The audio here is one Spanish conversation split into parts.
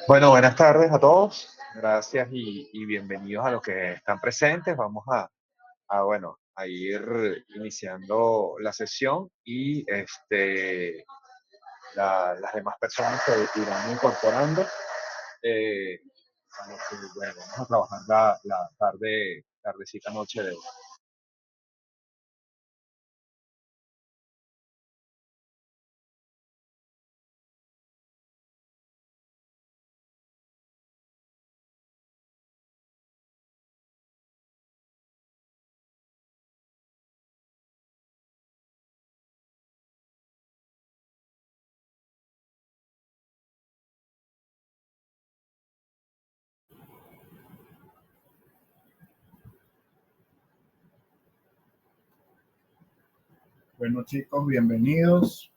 Bueno, buenas tardes a todos. Gracias y bienvenidos a los que están presentes. Vamos a ir iniciando la sesión y las demás personas se irán incorporando. eh, bueno, vamos a trabajar la tardecita noche de hoy. Bueno, chicos, bienvenidos.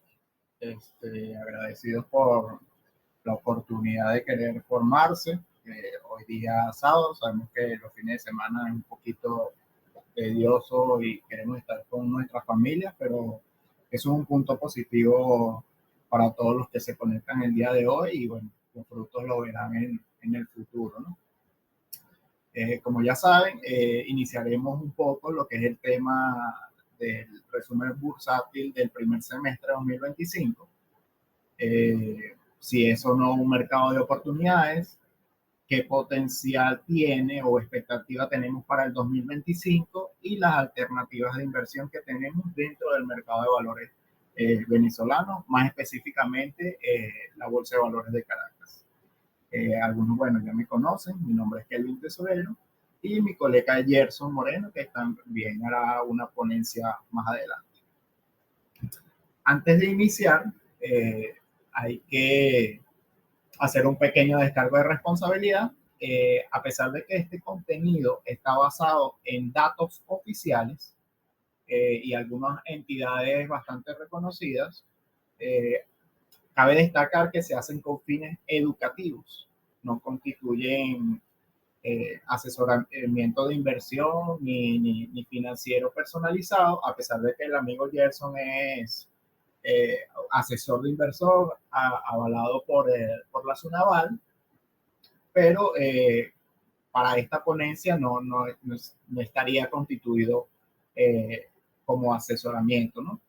Agradecidos por la oportunidad de querer formarse. Hoy día sábado, sabemos que los fines de semana es un poquito tedioso y queremos estar con nuestras familias, pero eso es un punto positivo para todos los que se conectan el día de hoy y bueno, los frutos lo verán en el futuro, ¿no? Como ya saben, iniciaremos un poco lo que es el tema del resumen bursátil del primer semestre de 2025. Si es o no un mercado de oportunidades, qué potencial tiene o expectativa tenemos para el 2025 y las alternativas de inversión que tenemos dentro del mercado de valores venezolano, más específicamente la Bolsa de Valores de Caracas. Algunos, bueno, ya me conocen, mi nombre es Kelvin Tesorero y mi colega Gerson Moreno, que también hará una ponencia más adelante. Antes de iniciar, hay que hacer un pequeño descargo de responsabilidad. A pesar de que este contenido está basado en datos oficiales y algunas entidades bastante reconocidas, eh, cabe destacar que se hacen con fines educativos, no constituyen asesoramiento de inversión ni financiero personalizado, a pesar de que el amigo Gerson es asesor de inversor avalado por la SUNAVAL, pero para esta ponencia no estaría constituido como asesoramiento, ¿no?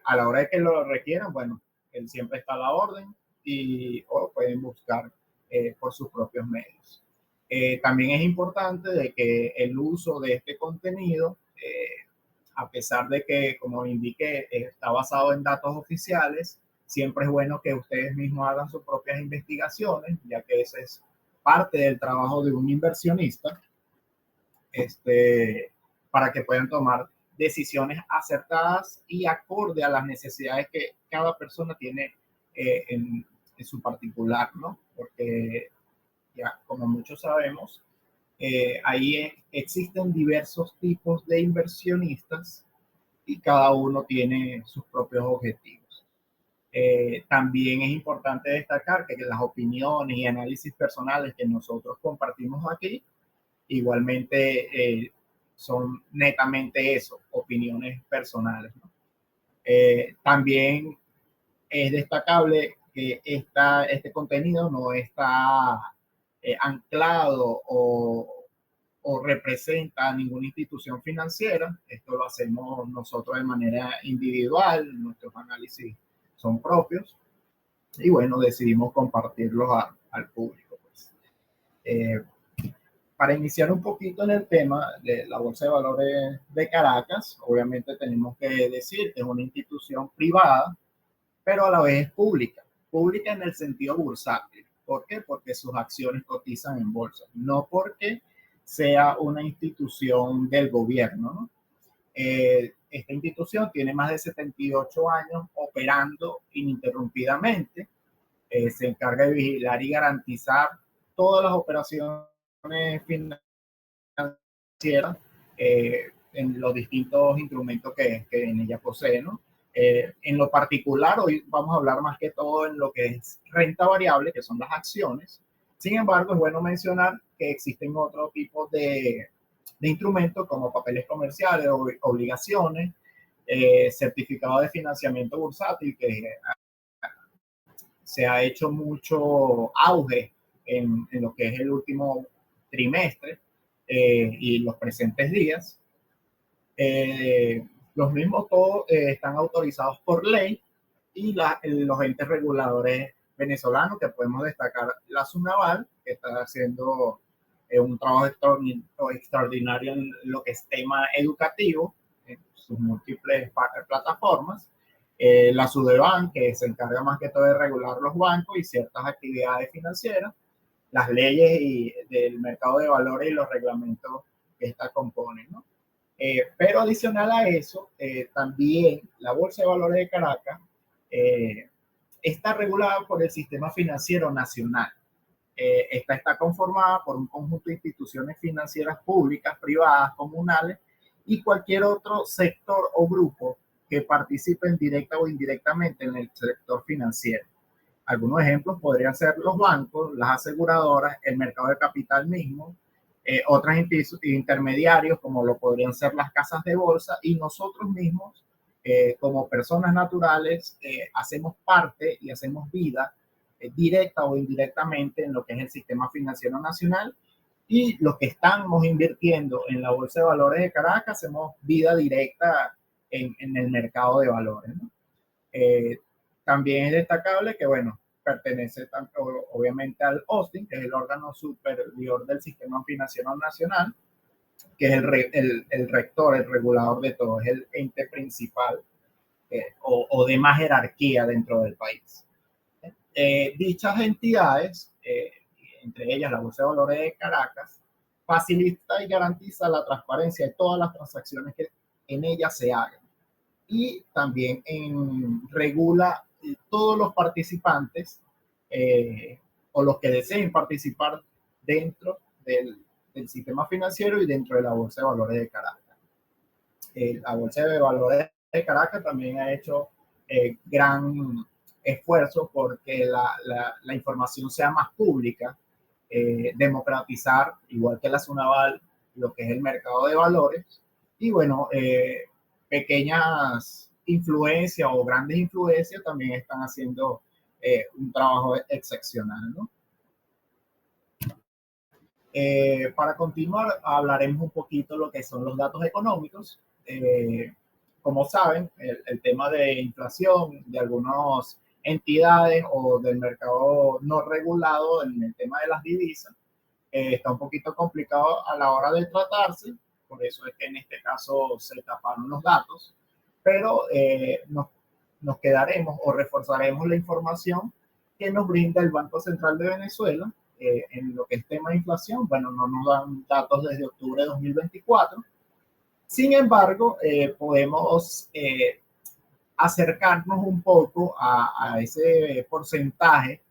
A la hora de que lo requieran, bueno, él siempre está a la orden o pueden buscar por sus propios medios. También es importante de que el uso de este contenido, a pesar de que, como indiqué, está basado en datos oficiales, siempre es bueno que ustedes mismos hagan sus propias investigaciones, ya que ese es parte del trabajo de un inversionista, para que puedan tomar decisiones acertadas y acorde a las necesidades que cada persona tiene en su particular, ¿no? Porque ya como muchos sabemos, ahí existen diversos tipos de inversionistas y cada uno tiene sus propios objetivos. También es importante destacar que las opiniones y análisis personales que nosotros compartimos aquí, igualmente son netamente eso, opiniones personales, ¿no? También es destacable que este contenido no está anclado o representa a ninguna institución financiera. Esto lo hacemos nosotros de manera individual, nuestros análisis son propios y bueno, decidimos compartirlos al público. Pues. Para iniciar un poquito en el tema de la Bolsa de Valores de Caracas, obviamente tenemos que decir que es una institución privada, pero a la vez es pública. Pública en el sentido bursátil. ¿Por qué? Porque sus acciones cotizan en bolsa, no porque sea una institución del gobierno, ¿no? Esta institución tiene más de 78 años operando ininterrumpidamente. Se encarga de vigilar y garantizar todas las operaciones financieras en los distintos instrumentos que en ella posee, ¿no? En lo particular, hoy vamos a hablar más que todo en lo que es renta variable, que son las acciones. Sin embargo, es bueno mencionar que existen otros tipos de instrumentos como papeles comerciales, obligaciones, certificados de financiamiento bursátil, que se ha hecho mucho auge en lo que es el último trimestre y los presentes días. Los mismos todos están autorizados por ley y los entes reguladores venezolanos, que podemos destacar la SUNAVAL, que está haciendo un trabajo extraordinario en lo que es tema educativo, en sus múltiples plataformas. La SUDEBAN, que se encarga más que todo de regular los bancos y ciertas actividades financieras, las leyes del mercado de valores y los reglamentos que esta componen, ¿no? Pero adicional a eso, también la Bolsa de Valores de Caracas está regulada por el Sistema Financiero Nacional. Esta está conformada por un conjunto de instituciones financieras públicas, privadas, comunales y cualquier otro sector o grupo que participen directa o indirectamente en el sector financiero. Algunos ejemplos podrían ser los bancos, las aseguradoras, el mercado de capital mismo, otros intermediarios como lo podrían ser las casas de bolsa y nosotros mismos como personas naturales hacemos parte y hacemos vida directa o indirectamente en lo que es el sistema financiero nacional y los que estamos invirtiendo en la Bolsa de Valores de Caracas hacemos vida directa en el mercado de valores, ¿no? También es destacable que, bueno, pertenece tanto, obviamente al OSTIN, que es el órgano superior del Sistema Financiero Nacional, que es el rector, el regulador de todo, es el ente principal o de más jerarquía dentro del país. Dichas entidades, entre ellas la Bolsa de Valores de Caracas, facilita y garantiza la transparencia de todas las transacciones que en ellas se hagan y también regula todos los participantes o los que deseen participar dentro del sistema financiero y dentro de la Bolsa de Valores de Caracas. La Bolsa de Valores de Caracas también ha hecho gran esfuerzo porque la información sea más pública, democratizar, igual que la SUNAVAL, lo que es el mercado de valores. Y bueno, pequeñas influencias o grandes influencias también están haciendo un trabajo excepcional, ¿no? Para continuar, hablaremos un poquito de lo que son los datos económicos. Como saben, el tema de inflación de algunas entidades o del mercado no regulado en el tema de las divisas está un poquito complicado a la hora de tratarse, por eso es que en este caso se taparon los datos, pero nos quedaremos o reforzaremos la información que nos brinda el Banco Central de Venezuela en lo que es tema de inflación. Bueno, no nos dan datos desde octubre de 2024. Sin embargo, podemos acercarnos un poco a ese porcentaje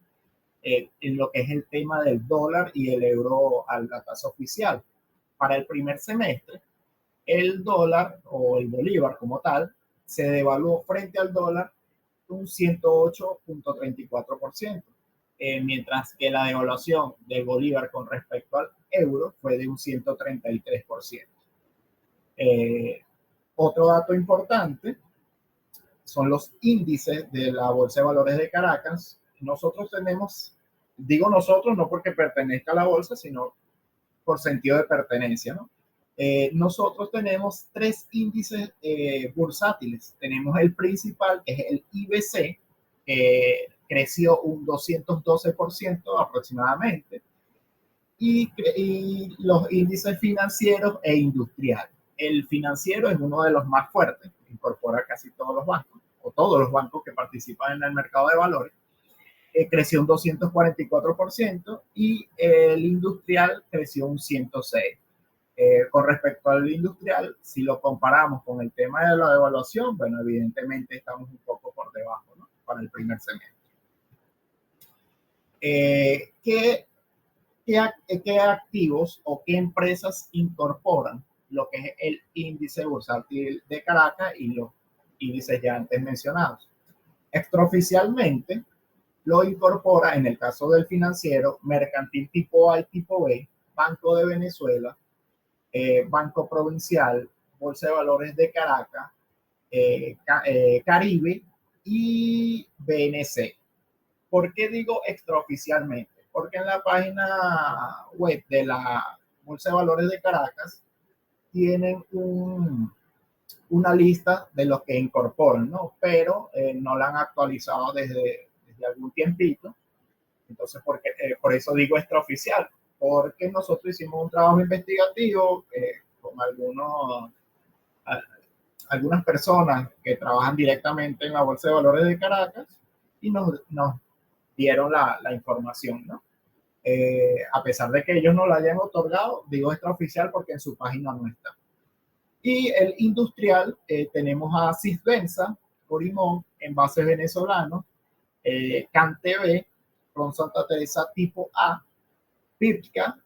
en lo que es el tema del dólar y el euro a la tasa oficial. Para el primer semestre, el dólar o el bolívar como tal se devaluó frente al dólar un 108.34%, mientras que la devaluación del bolívar con respecto al euro fue de un 133%. Otro dato importante son los índices de la Bolsa de Valores de Caracas. Nosotros tenemos, digo nosotros no porque pertenezca a la bolsa, sino por sentido de pertenencia, ¿no? Nosotros tenemos tres índices bursátiles. Tenemos el principal, que es el IBC, que creció un 212% aproximadamente, y los índices financieros e industriales. El financiero es uno de los más fuertes, incorpora casi todos los bancos, o todos los bancos que participan en el mercado de valores, creció un 244% y el industrial creció un 106%. Con respecto al industrial, si lo comparamos con el tema de la devaluación, bueno, evidentemente estamos un poco por debajo, ¿no? Para el primer semestre. ¿Qué activos o qué empresas incorporan lo que es el índice bursátil de Caracas y los índices ya antes mencionados? Extraoficialmente lo incorpora, en el caso del financiero, Mercantil tipo A y tipo B, Banco de Venezuela, Banco Provincial, Bolsa de Valores de Caracas, Caribe y BNC. ¿Por qué digo extraoficialmente? Porque en la página web de la Bolsa de Valores de Caracas tienen una lista de los que incorporan, ¿no? Pero no la han actualizado desde algún tiempito. Entonces, por eso digo extraoficial, porque nosotros hicimos un trabajo investigativo con algunas personas que trabajan directamente en la Bolsa de Valores de Caracas y nos dieron la información, ¿no? A pesar de que ellos no la hayan otorgado, digo extraoficial porque en su página no está. Y el industrial, tenemos a Sisbenza, Corimón, Envases Venezolanos, CanTV, Ron Santa Teresa Tipo A, Pipca,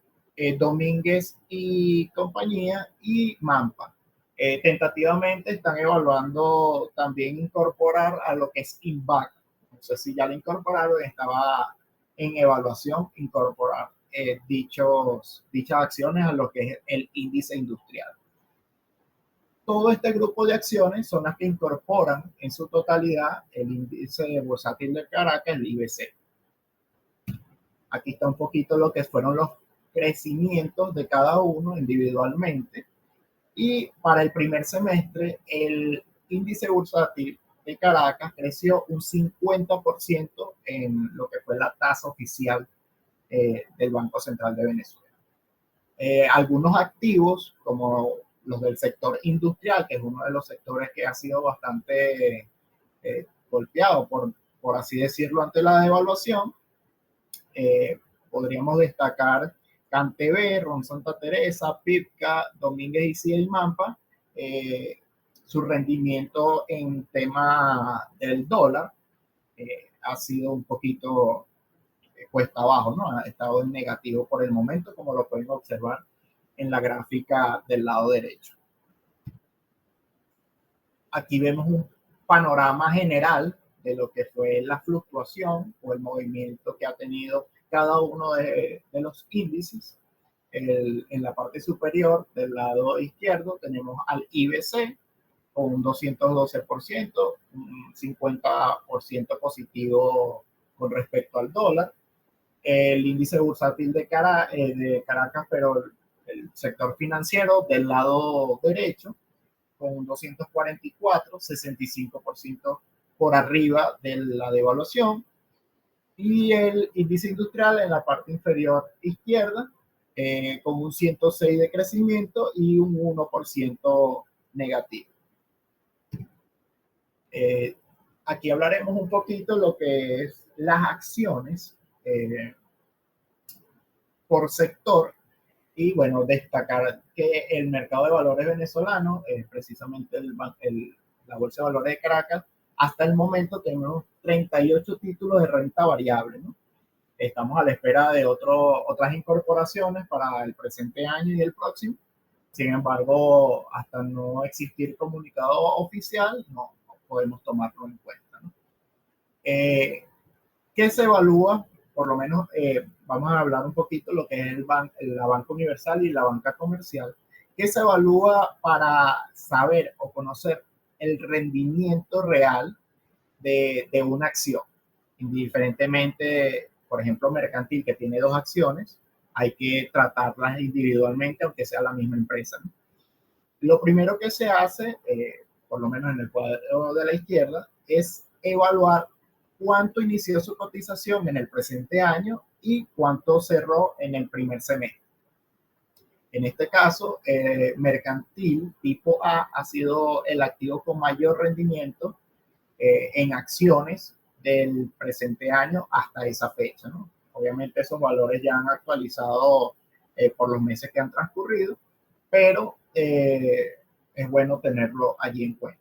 Domínguez y compañía, y Mampa. Tentativamente están evaluando también incorporar a lo que es INVAC. No sé si ya lo incorporaron, estaba en evaluación incorporar dichas acciones a lo que es el índice industrial. Todo este grupo de acciones son las que incorporan en su totalidad el índice bursátil de Caracas, el IBC. Aquí está un poquito lo que fueron los crecimientos de cada uno individualmente. Y para el primer semestre, el índice bursátil de Caracas creció un 50% en lo que fue la tasa oficial del Banco Central de Venezuela. Algunos activos, como los del sector industrial, que es uno de los sectores que ha sido bastante golpeado, por así decirlo, ante la devaluación, podríamos destacar CanTV, Ron Santa Teresa, Pipca, Domínguez y Cia y Mampa. Su rendimiento en tema del dólar ha sido un poquito cuesta abajo, ¿no? Ha estado en negativo por el momento, como lo pueden observar en la gráfica del lado derecho. Aquí vemos un panorama general de lo que fue la fluctuación o el movimiento que ha tenido cada uno de los índices. En la parte superior del lado izquierdo tenemos al IBC con un 212%, un 50% positivo con respecto al dólar. El índice bursátil de Caracas, pero el sector financiero del lado derecho, con un 244, 65% por arriba de la devaluación. Y el índice industrial en la parte inferior izquierda, con un 106 de crecimiento y un 1% negativo. Aquí hablaremos un poquito lo que es las acciones por sector. Y bueno, destacar que el mercado de valores venezolano, precisamente la Bolsa de Valores de Caracas, hasta el momento tenemos 38 títulos de renta variable, ¿no? Estamos a la espera de otras incorporaciones para el presente año y el próximo. Sin embargo, hasta no existir comunicado oficial, no podemos tomarlo en cuenta, ¿no? ¿Qué se evalúa? Por lo menos vamos a hablar un poquito lo que es la banca universal y la banca comercial. ¿Qué se evalúa para saber o conocer el rendimiento real de una acción? Indiferentemente, por ejemplo, mercantil, que tiene dos acciones, hay que tratarlas individualmente, aunque sea la misma empresa, ¿no? Lo primero que se hace, por lo menos en el cuadro de la izquierda, es evaluar cuánto inició su cotización en el presente año y cuánto cerró en el primer semestre. En este caso, mercantil tipo A ha sido el activo con mayor rendimiento en acciones del presente año hasta esa fecha, ¿no? Obviamente esos valores ya han actualizado por los meses que han transcurrido, pero es bueno tenerlo allí en cuenta.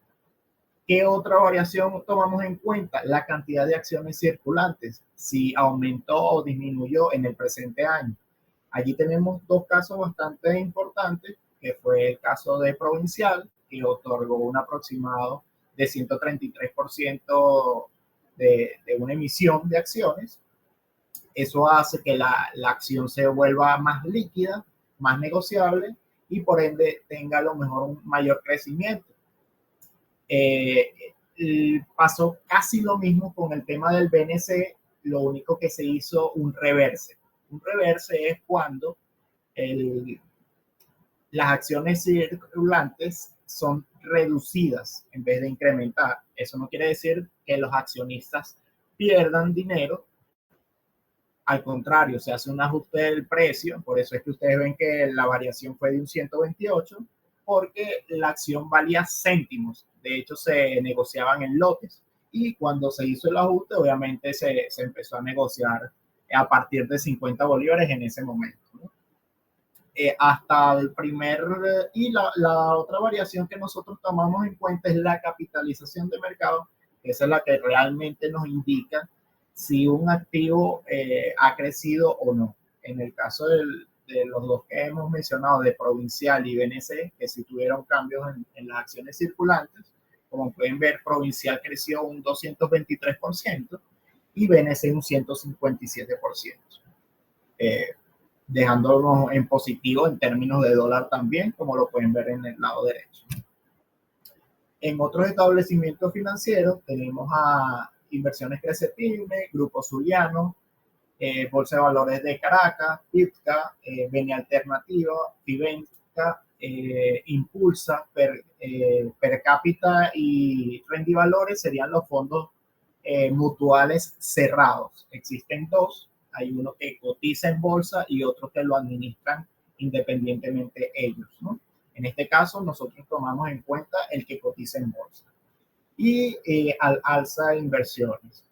¿Qué otra variación tomamos en cuenta? La cantidad de acciones circulantes, si aumentó o disminuyó en el presente año. Allí tenemos dos casos bastante importantes, que fue el caso de Provincial, que otorgó un aproximado de 133% de una emisión de acciones. Eso hace que la acción se vuelva más líquida, más negociable y por ende tenga a lo mejor un mayor crecimiento. Pasó casi lo mismo con el tema del BNC lo único que se hizo un reverse. Un reverse es cuando las acciones circulantes son reducidas en vez de incrementar. Eso no quiere decir que los accionistas pierdan dinero. Al contrario, se hace un ajuste del precio. Por eso es que ustedes ven que la variación fue de un 128, porque la acción valía céntimos. De hecho, se negociaban en lotes. Y cuando se hizo el ajuste, obviamente se empezó a negociar a partir de 50 bolívares en ese momento, ¿no? Hasta el primer, y la otra variación que nosotros tomamos en cuenta es la capitalización de mercado. Esa es la que realmente nos indica si un activo ha crecido o no. En el caso de los dos que hemos mencionado, de Provincial y BNC, que sí tuvieron cambios en las acciones circulantes, como pueden ver, Provincial creció un 223% y BNC un 157%. Dejándonos en positivo en términos de dólar también, como lo pueden ver en el lado derecho. En otros establecimientos financieros tenemos a Inversiones Crecetime, Grupo Zuliano, Bolsa de Valores de Caracas, PIPCA, Beni Alternativa, Fivenca, Impulsa, per Cápita y Rendivalores serían los fondos mutuales cerrados. Existen dos. Hay uno que cotiza en bolsa y otro que lo administran independientemente ellos, ¿no? En este caso, nosotros tomamos en cuenta el que cotiza en bolsa. Y al alza inversiones.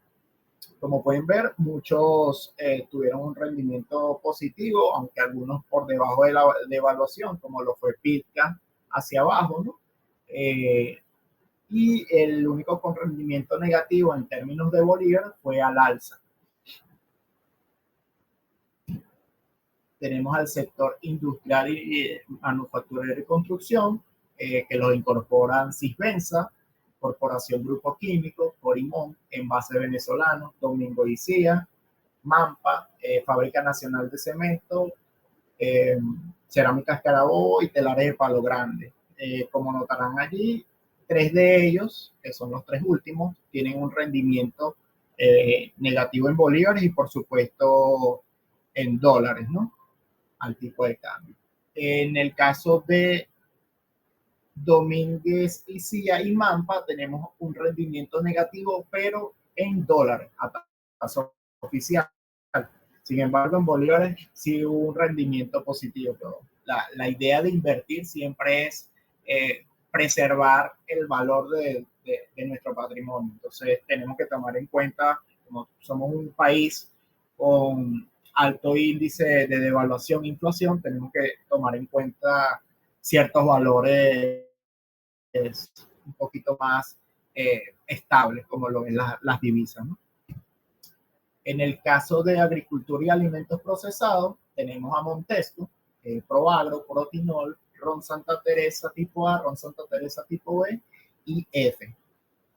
Como pueden ver, muchos tuvieron un rendimiento positivo, aunque algunos por debajo de la evaluación, como lo fue Pitka hacia abajo, ¿no? Y el único con rendimiento negativo en términos de bolívar fue al alza. Tenemos al sector industrial y manufacturero y construcción, que los incorporan Sisbenza, Corporación Grupo Químico, Corimón, Envase Venezolano, Domingo Icía, Mampa, Fábrica Nacional de Cemento, Cerámicas Carabobo y Telares de Palo Grande. Como notarán allí, tres de ellos, que son los tres últimos, tienen un rendimiento negativo en bolívares y por supuesto en dólares, ¿no? Al tipo de cambio. En el caso de Domínguez y Cia y Mampa tenemos un rendimiento negativo, pero en dólares, a tasa oficial. Sin embargo, en bolívares sí hubo un rendimiento positivo. Pero la idea de invertir siempre es preservar el valor de nuestro patrimonio. Entonces, tenemos que tomar en cuenta, como somos un país con alto índice de devaluación e inflación, tenemos que tomar en cuenta ciertos valores un poquito más estables, como lo ven las divisas, ¿no? En el caso de agricultura y alimentos procesados, tenemos a Montesco, Proagro, Protinol, Ron Santa Teresa tipo A, Ron Santa Teresa tipo B y F.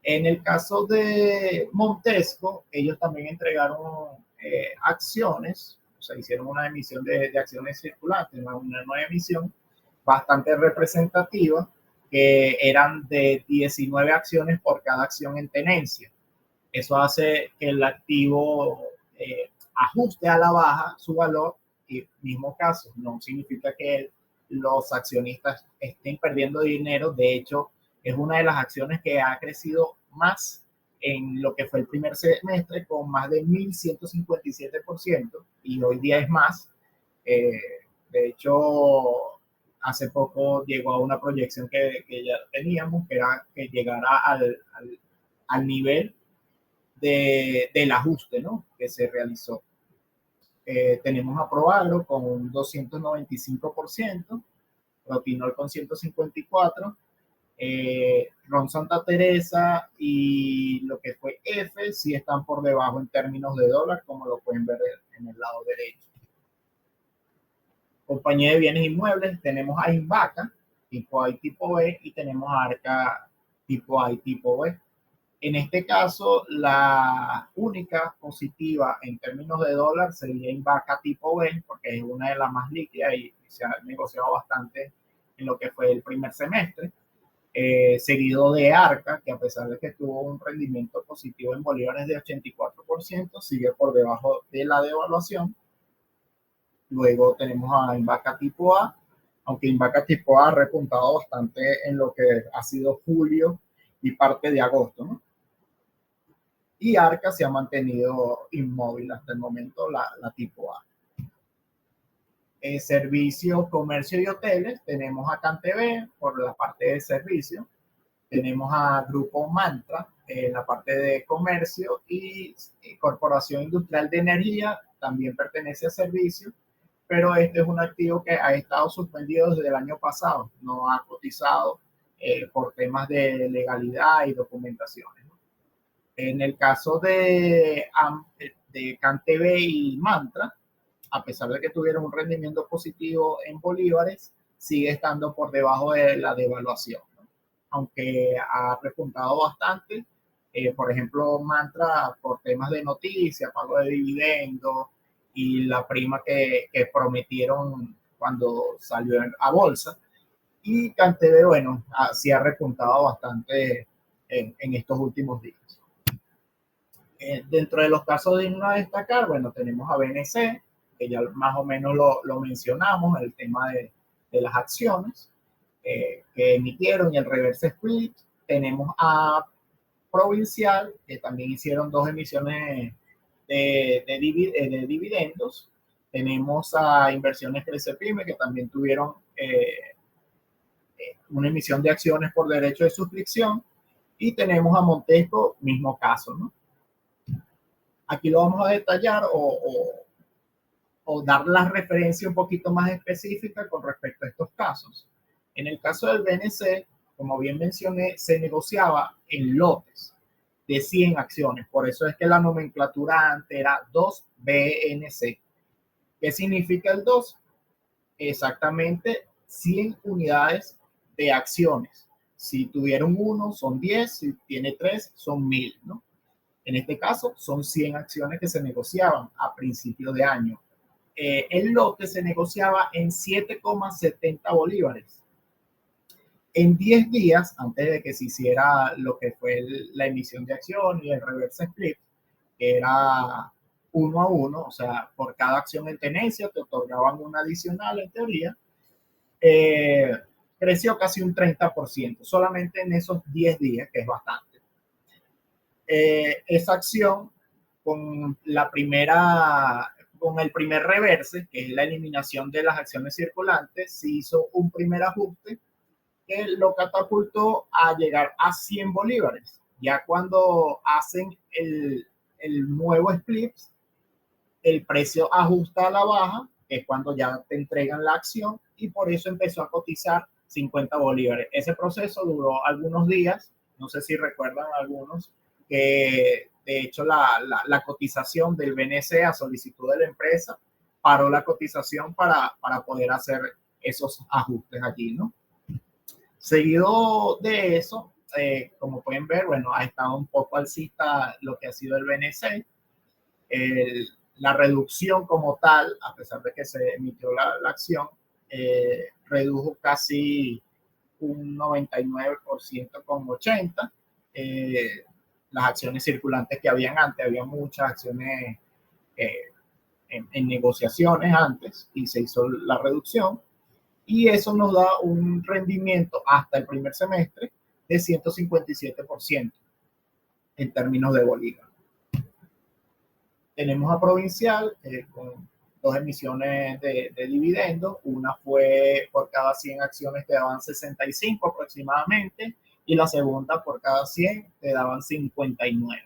En el caso de Montesco, ellos también entregaron acciones, o sea, hicieron una emisión de acciones circulantes, una nueva emisión bastante representativa, que eran de 19 acciones por cada acción en tenencia. Eso hace que el activo ajuste a la baja su valor, y mismo caso, no significa que los accionistas estén perdiendo dinero. De hecho, es una de las acciones que ha crecido más en lo que fue el primer semestre, con más de 1.157%, y hoy día es más. De hecho, hace poco llegó a una proyección que ya teníamos, que era que llegara al nivel del ajuste, ¿no?, que se realizó. Tenemos a Proagro con un 295%, Protinol con 154%, Ron Santa Teresa y lo que fue F sí están por debajo en términos de dólar, como lo pueden ver en el lado derecho. Compañía de bienes inmuebles, tenemos a Invaca, tipo A y tipo B, y tenemos a Arca, tipo A y tipo B. En este caso, la única positiva en términos de dólar sería Invaca tipo B, porque es una de las más líquidas y se ha negociado bastante en lo que fue el primer semestre. Seguido de Arca, que a pesar de que tuvo un rendimiento positivo en bolívares de 4%, sigue por debajo de la devaluación. Luego tenemos a Invaca tipo A, aunque Invaca tipo A ha repuntado bastante en lo que ha sido julio y parte de agosto, ¿no? Y Arca se ha mantenido inmóvil hasta el momento, la tipo A. Servicios, comercio y hoteles, tenemos a CanTV por la parte de servicio, tenemos a Grupo Mantra en la parte de comercio y Corporación Industrial de Energía también pertenece a servicio, pero este es un activo que ha estado suspendido desde el año pasado, no ha cotizado por temas de legalidad y documentaciones. En el caso de CanTV y Mantra, a pesar de que tuvieron un rendimiento positivo en bolívares, sigue estando por debajo de la devaluación, ¿no? Aunque ha repuntado bastante. Por ejemplo, Mantra por temas de noticias, pago de dividendos y la prima que prometieron cuando salió a bolsa. Y CanTV, bueno, sí ha repuntado bastante en estos últimos días. Dentro de los casos dignos a destacar, bueno, tenemos a BNC, que ya más o menos lo mencionamos, el tema de las acciones que emitieron y el reverse split. Tenemos a Provincial, que también hicieron 2 emisiones de dividendos. Tenemos a Inversiones Crece Pyme, que también tuvieron una emisión de acciones por derecho de suscripción. Y tenemos a Montesco, mismo caso, ¿no? Aquí lo vamos a detallar o dar la referencia un poquito más específica con respecto a estos casos. En el caso del BNC, como bien mencioné, se negociaba en lotes de 100 acciones. Por eso es que la nomenclatura antes era 2BNC. ¿Qué significa el 2? Exactamente 100 unidades de acciones. Si tuvieron 1, son 10. Si tiene 3, son 1000, ¿no? En este caso, son 100 acciones que se negociaban a principio de año. El lote se negociaba en 7,70 bolívares. En 10 días, antes de que se hiciera lo que fue la emisión de acción y el reverse split, que era 1 a 1, o sea, por cada acción en tenencia te otorgaban una adicional en teoría, creció casi un 30%, solamente en esos 10 días, que es bastante. Esa acción con el primer reverse, que es la eliminación de las acciones circulantes, se hizo un primer ajuste que lo catapultó a llegar a 100 bolívares. Ya cuando hacen el nuevo split, el precio ajusta a la baja, que es cuando ya te entregan la acción, y por eso empezó a cotizar 50 bolívares. Ese proceso duró algunos días, no sé si recuerdan algunos, que de hecho la cotización del BNC a solicitud de la empresa paró la cotización para poder hacer esos ajustes allí, ¿no? Seguido de eso, como pueden ver, bueno, ha estado un poco alcista lo que ha sido el BNC. La reducción como tal, a pesar de que se emitió la acción, redujo casi un 99,80%. Las acciones circulantes que habían antes, había muchas acciones en negociaciones antes y se hizo la reducción. Y eso nos da un rendimiento hasta el primer semestre de 157% en términos de bolívar. Tenemos a Provincial con 2 emisiones de dividendos. Una fue por cada 100 acciones te daban 65 aproximadamente y la segunda por cada 100 te daban 59.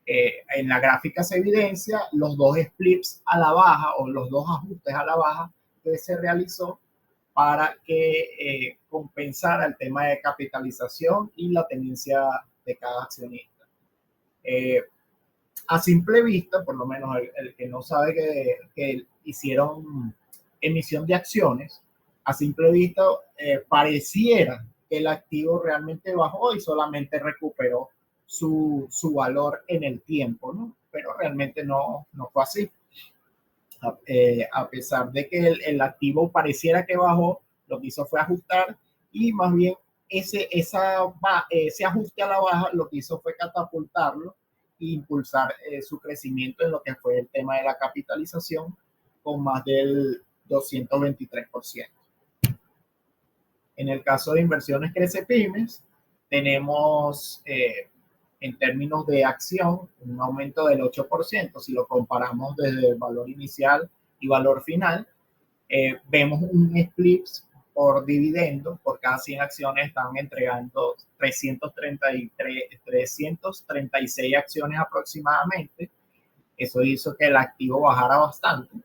En la gráfica se evidencia los 2 splits a la baja o los 2 ajustes a la baja que se realizó para que compensara el tema de capitalización y la tenencia de cada accionista. A simple vista, por lo menos el que no sabe que hicieron emisión de acciones, a simple vista pareciera que el activo realmente bajó y solamente recuperó su valor en el tiempo, ¿no? Pero realmente no fue así. A pesar de que el activo pareciera que bajó, lo que hizo fue ajustar y más bien ese ajuste a la baja lo que hizo fue catapultarlo impulsar su crecimiento en lo que fue el tema de la capitalización con más del 223%. En el caso de inversiones Crece Pymes, tenemos en términos de acción un aumento del 8%. Si lo comparamos desde el valor inicial y valor final, vemos un split por dividendo. Por cada 100 acciones están entregando 336 acciones aproximadamente. Eso hizo que el activo bajara bastante.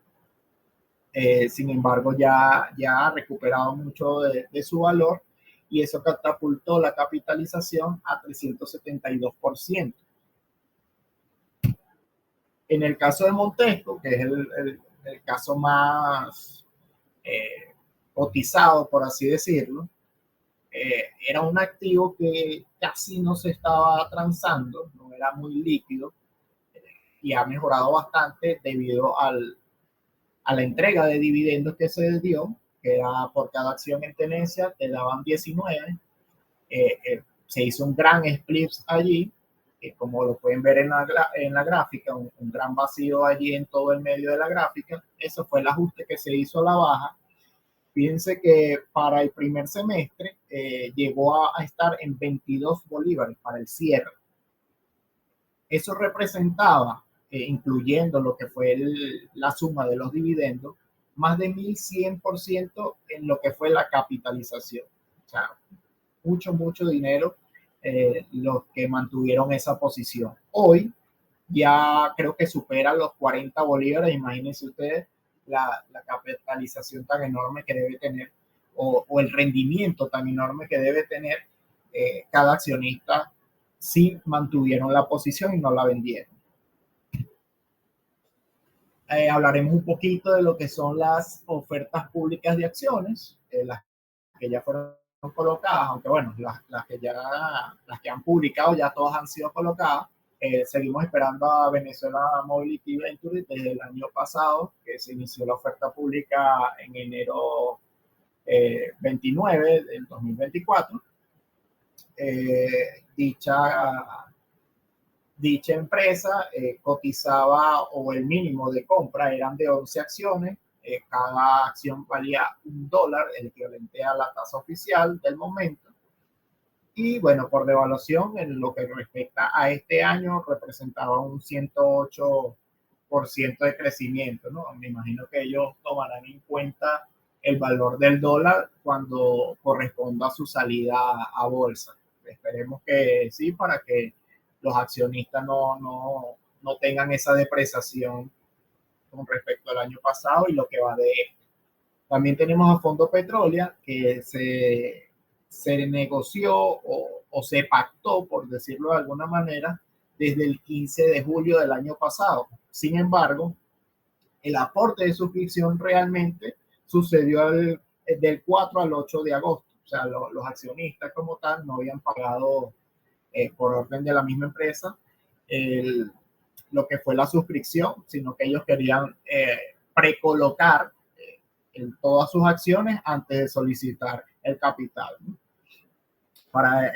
Sin embargo, ya ha recuperado mucho de su valor y eso catapultó la capitalización a 372%. En el caso de Montesco, que es el caso más cotizado, por así decirlo, era un activo que casi no se estaba transando, no era muy líquido y ha mejorado bastante debido a la entrega de dividendos que se dio, que era por cada acción en tenencia, te daban 19. Se hizo un gran split allí, como lo pueden ver en la gráfica, un gran vacío allí en todo el medio de la gráfica. Eso fue el ajuste que se hizo a la baja. Fíjense que para el primer semestre llegó a estar en 22 bolívares para el cierre. Eso representaba, incluyendo lo que fue la suma de los dividendos, más de 1100% en lo que fue la capitalización. O sea, mucho dinero los que mantuvieron esa posición. Hoy ya creo que supera los 40 bolívares. Imagínense ustedes la capitalización tan enorme que debe tener o el rendimiento tan enorme que debe tener cada accionista si mantuvieron la posición y no la vendieron. Hablaremos un poquito de lo que son las ofertas públicas de acciones, las que ya fueron colocadas, aunque bueno, las que han publicado ya todas han sido colocadas. Seguimos esperando a Venezuela Mobility Ventures desde el año pasado, que se inició la oferta pública en enero 29 del 2024. Dicha empresa cotizaba, o el mínimo de compra eran de 11 acciones. Cada acción valía $1, el equivalente a la tasa oficial del momento. Y bueno, por devaluación, en lo que respecta a este año, representaba un 108% de crecimiento, ¿no? Me imagino que ellos tomarán en cuenta el valor del dólar cuando corresponda a su salida a bolsa. Esperemos que sí, para que los accionistas no tengan esa depreciación con respecto al año pasado y lo que va de esto. También tenemos a Fondo Petróleo, que se negoció o se pactó, por decirlo de alguna manera, desde el 15 de julio del año pasado. Sin embargo, el aporte de suscripción realmente sucedió del 4 al 8 de agosto. O sea, los accionistas como tal no habían pagado por orden de la misma empresa lo que fue la suscripción, sino que ellos querían precolocar todas sus acciones antes de solicitar el capital, ¿no? Para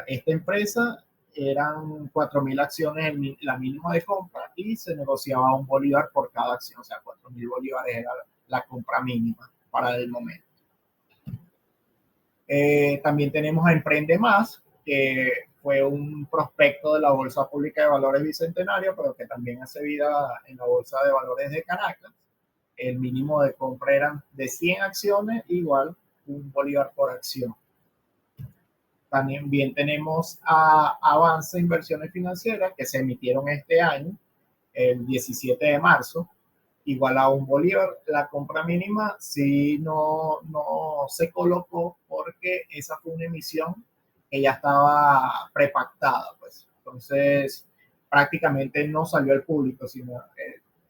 esta empresa eran 4.000 acciones la mínima de compra y se negociaba $1 bolívar por cada acción, o sea, 4.000 bolívares era la compra mínima para el momento. También tenemos a Emprende Más, que fue un prospecto de la Bolsa Pública de Valores Bicentenario, pero que también hace vida en la Bolsa de Valores de Caracas. El mínimo de compra eran de 100 acciones, igual $1 bolívar por acción. También tenemos a Avanza Inversiones Financieras, que se emitieron este año, el 17 de marzo, igual a $1 bolívar. La compra mínima sí no se colocó porque esa fue una emisión que ya estaba prepactada, pues. Entonces, prácticamente no salió al público, sino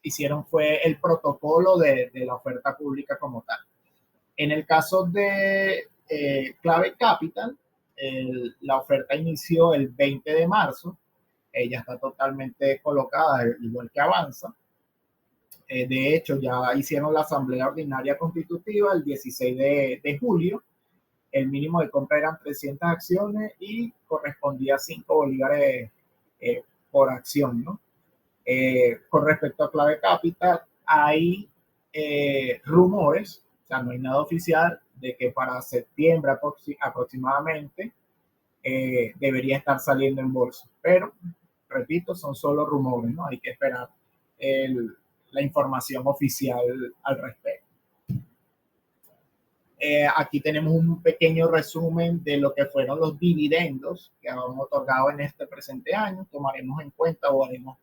hicieron fue el protocolo de la oferta pública como tal. En el caso de Clave Capital, la oferta inició el 20 de marzo, ella está totalmente colocada, igual que Avanza. De hecho, ya hicieron la asamblea ordinaria constitutiva el 16 de julio. El mínimo de compra eran 300 acciones y correspondía a 5 bolívares por acción, ¿no? Con respecto a Clave Capital, hay rumores, o sea, no hay nada oficial de que para septiembre aproximadamente debería estar saliendo en bolsa. Pero, repito, son solo rumores, ¿no? Hay que esperar la información oficial al respecto. Aquí tenemos un pequeño resumen de lo que fueron los dividendos que han otorgado en este presente año. Tomaremos en cuenta o haremos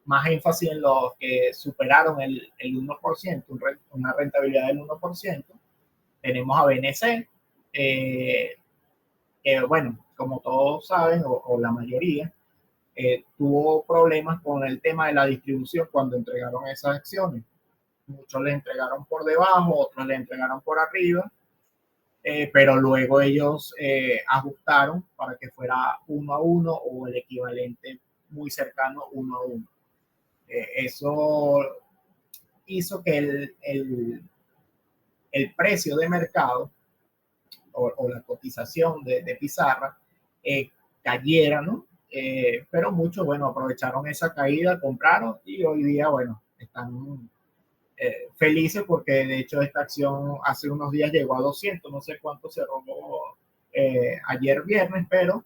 más énfasis en los que superaron el 1%, una rentabilidad del 1%. Tenemos a BNC, que bueno, como todos saben, o la mayoría, tuvo problemas con el tema de la distribución cuando entregaron esas acciones. Muchos le entregaron por debajo, otros le entregaron por arriba, pero luego ellos ajustaron para que fuera 1-1 o el equivalente muy cercano 1-1. Eso hizo que el precio de mercado o la cotización de Pizarra cayera, ¿no? Pero muchos, bueno, aprovecharon esa caída, compraron y hoy día, bueno, están felices porque de hecho esta acción hace unos días llegó a 200, no sé cuánto se robó ayer viernes, pero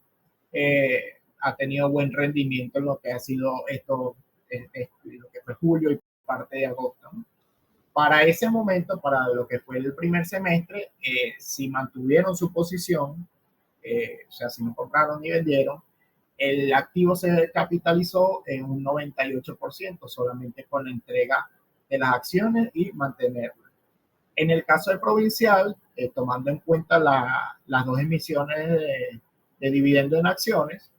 ha tenido buen rendimiento en lo que ha sido esto, lo que fue julio y parte de agosto, ¿no? Para ese momento, para lo que fue el primer semestre, si mantuvieron su posición, o sea, si no compraron ni vendieron, el activo se capitalizó en un 98% solamente con la entrega de las acciones y mantenerlas. En el caso del Provincial, tomando en cuenta las dos emisiones de dividendo en acciones,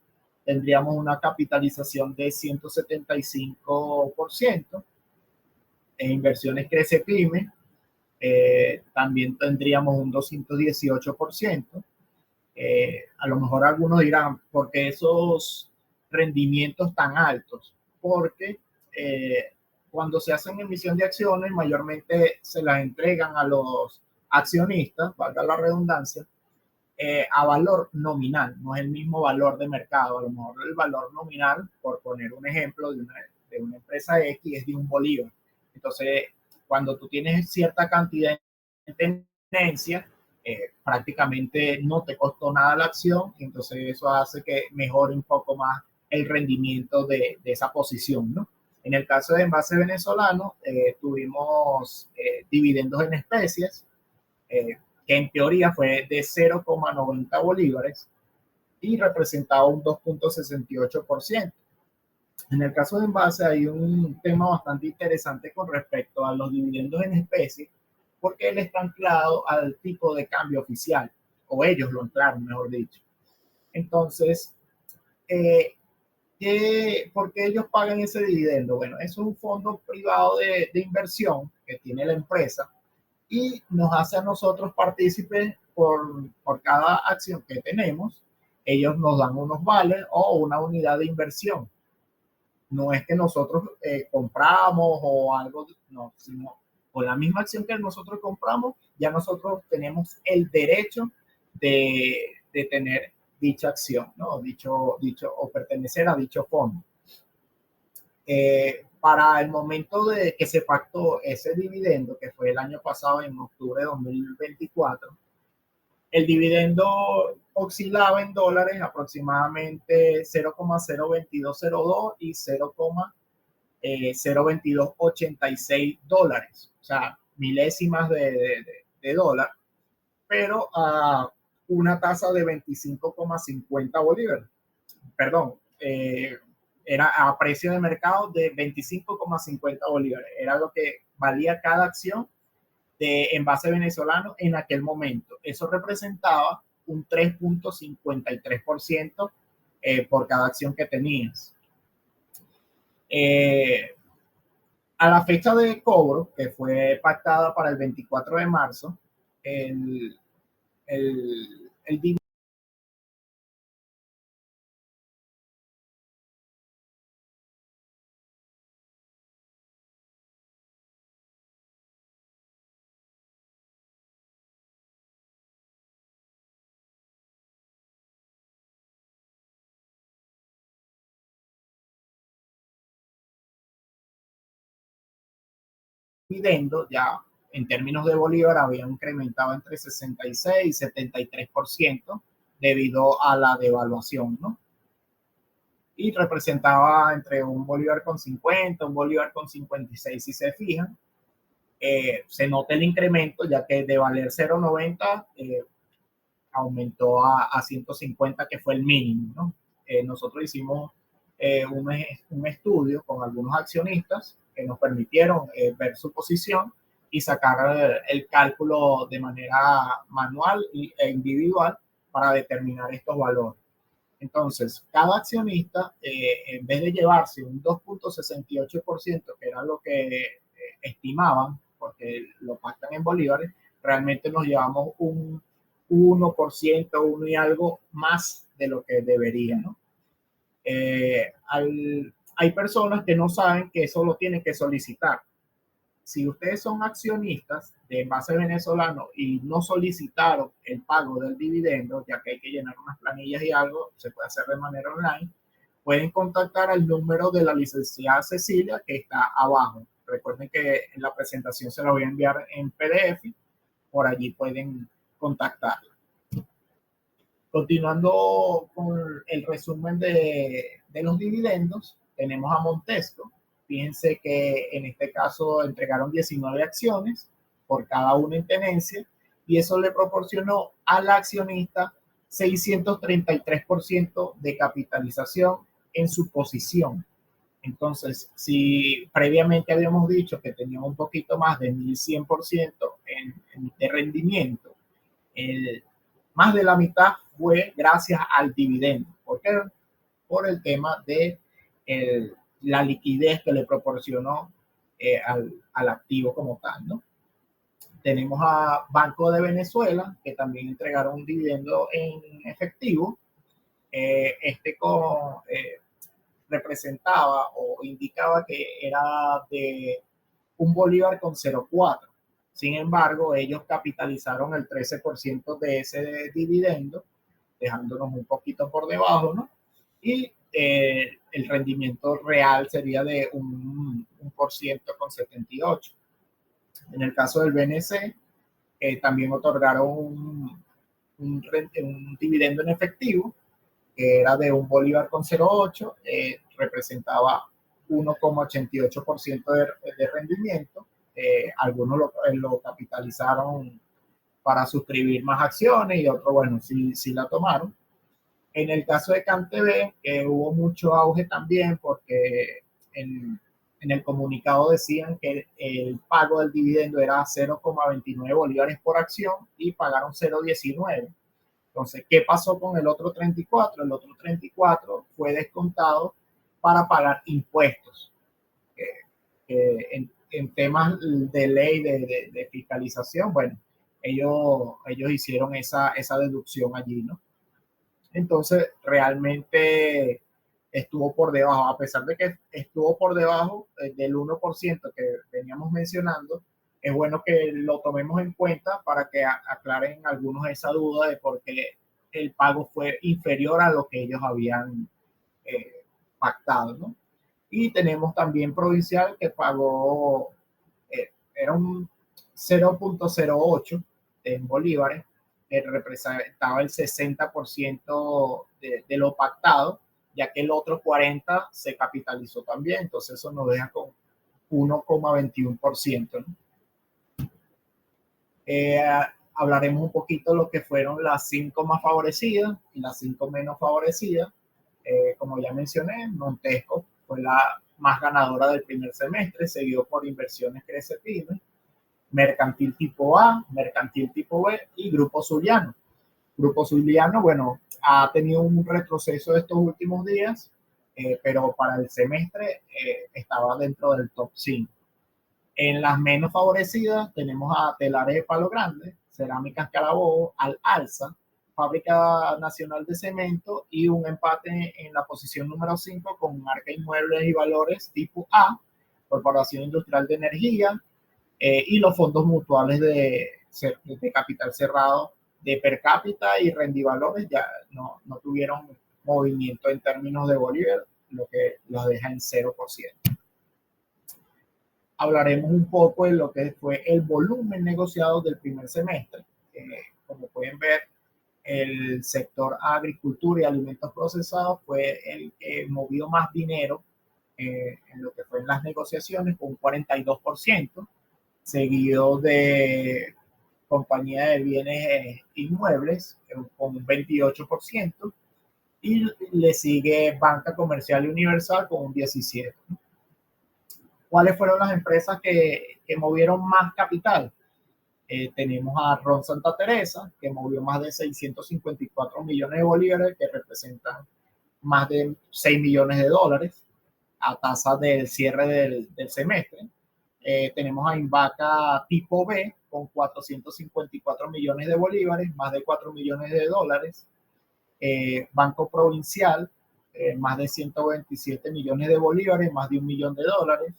tendríamos una capitalización de 175%. En inversiones Crece Pyme, también tendríamos un 218%. A lo mejor algunos dirán, ¿por qué esos rendimientos tan altos? Porque cuando se hacen emisión de acciones, mayormente se las entregan a los accionistas, valga la redundancia, a valor nominal, no es el mismo valor de mercado. A lo mejor el valor nominal, por poner un ejemplo de una empresa X, es de un bolívar. Entonces, cuando tú tienes cierta cantidad de tenencia, prácticamente no te costó nada la acción, entonces eso hace que mejore un poco más el rendimiento de esa posición, ¿no? En el caso de Envase Venezolano, tuvimos dividendos en especies, que en teoría fue de 0,90 bolívares y representaba un 2,68%. En el caso de Envase hay un tema bastante interesante con respecto a los dividendos en especie, porque él está anclado al tipo de cambio oficial, o ellos lo anclaron, mejor dicho. Entonces, ¿por qué ellos pagan ese dividendo? Bueno, eso es un fondo privado de inversión que tiene la empresa y nos hace a nosotros partícipes por cada acción que tenemos. Ellos nos dan unos vales o una unidad de inversión. No es que nosotros compramos o algo, no, sino con la misma acción que nosotros compramos, ya nosotros tenemos el derecho de tener dicha acción, ¿no? Dicho o pertenecer a dicho fondo. Para el momento de que se pactó ese dividendo, que fue el año pasado, en octubre de 2024, el dividendo oscilaba en dólares aproximadamente 0,02202 y 0,02286 dólares, o sea, milésimas de dólar, pero a una tasa de 25,50 bolívares. Perdón, era a precio de mercado de 25,50 bolívares. Era lo que valía cada acción de Envase Venezolano en aquel momento. Eso representaba un 3,53% por cada acción que tenías. A la fecha de cobro, que fue pactada para el 24 de marzo, el dividendo ya en términos de bolívar había incrementado entre 66 y 73% debido a la devaluación, ¿no? Y representaba entre un bolívar con 50, un bolívar con 56, si se fijan. Se nota el incremento, ya que de valer 0,90 aumentó a 150, que fue el mínimo, ¿no? Nosotros hicimos un estudio con algunos accionistas que nos permitieron ver su posición y sacar el cálculo de manera manual e individual para determinar estos valores. Entonces, cada accionista, en vez de llevarse un 2,68%, que era lo que estimaban, porque lo pactan en bolívares, realmente nos llevamos un 1%, uno y algo más de lo que debería, ¿no? Hay personas que no saben que eso lo tienen que solicitar. Si ustedes son accionistas de base venezolano y no solicitaron el pago del dividendo, ya que hay que llenar unas planillas y algo, se puede hacer de manera online, pueden contactar al número de la licenciada Cecilia que está abajo. Recuerden que en la presentación se la voy a enviar en PDF, por allí pueden contactarla. Continuando con el resumen de los dividendos, tenemos a Montesco. Fíjense que en este caso entregaron 19 acciones por cada una en tenencia y eso le proporcionó al accionista 633% de capitalización en su posición. Entonces, si previamente habíamos dicho que tenía un poquito más de 1100% de rendimiento, más de la mitad fue gracias al dividendo. ¿Por qué? Por el tema de la liquidez que le proporcionó al activo como tal, ¿no? Tenemos a Banco de Venezuela, que también entregaron un dividendo en efectivo. Representaba o indicaba que era de un bolívar con 0,4. Sin embargo, ellos capitalizaron el 13% de ese dividendo, dejándonos un poquito por debajo, ¿no? Y el rendimiento real sería de un por ciento con 78. En el caso del BNC, también otorgaron un dividendo en efectivo, que era de un bolívar con 0,8, representaba 1,88% de rendimiento. Algunos lo capitalizaron para suscribir más acciones y otros, bueno, sí la tomaron. En el caso de CanTV, hubo mucho auge también porque en el comunicado decían que el pago del dividendo era 0,29 bolívares por acción y pagaron 0,19. Entonces, ¿qué pasó con el otro 34? El otro 34 fue descontado para pagar impuestos. En temas de ley de fiscalización, bueno, ellos hicieron esa deducción allí, ¿no? Entonces, realmente estuvo por debajo, a pesar de que estuvo por debajo del 1% que veníamos mencionando, es bueno que lo tomemos en cuenta para que aclaren algunos esa duda de por qué el pago fue inferior a lo que ellos habían pactado, ¿no? Y tenemos también Provincial que pagó, era un 0,08 en bolívares, que representaba el 60% de lo pactado, ya que el otro 40% se capitalizó también, entonces eso nos deja con 1,21%, ¿no? Hablaremos un poquito de lo que fueron las 5 más favorecidas y las 5 menos favorecidas. Como ya mencioné, Montesco fue la más ganadora del primer semestre, seguido por Inversiones Crece Pyme, Mercantil Tipo A, Mercantil Tipo B y Grupo Zuliano. Grupo Zuliano, bueno, ha tenido un retroceso estos últimos días, pero para el semestre estaba dentro del top 5. En las menos favorecidas tenemos a Telares de Palo Grande, Cerámicas Carabobo, Al Alza, Fábrica Nacional de Cemento y un empate en la posición número 5 con Marca Inmuebles y Valores Tipo A, Corporación Industrial de Energía y los fondos mutuales de capital cerrado de per cápita y rendivalores ya no tuvieron movimiento en términos de bolívar, lo que los deja en 0%. hablaremos un poco de lo que fue el volumen negociado del primer semestre. Como pueden ver, el sector agricultura y alimentos procesados fue el que movió más dinero en lo que fue en las negociaciones, con un 42%, seguido de compañía de bienes inmuebles con un 28%, y le sigue banca comercial y universal con un 17%. ¿Cuáles fueron las empresas que movieron más capital? Tenemos a Ron Santa Teresa, que movió más de 654 millones de bolívares, que representan más de 6 millones de dólares a tasa del cierre del semestre. Tenemos a Invaca tipo B con 454 millones de bolívares, más de 4 millones de dólares. Banco Provincial, más de 127 millones de bolívares, más de 1 millón de dólares.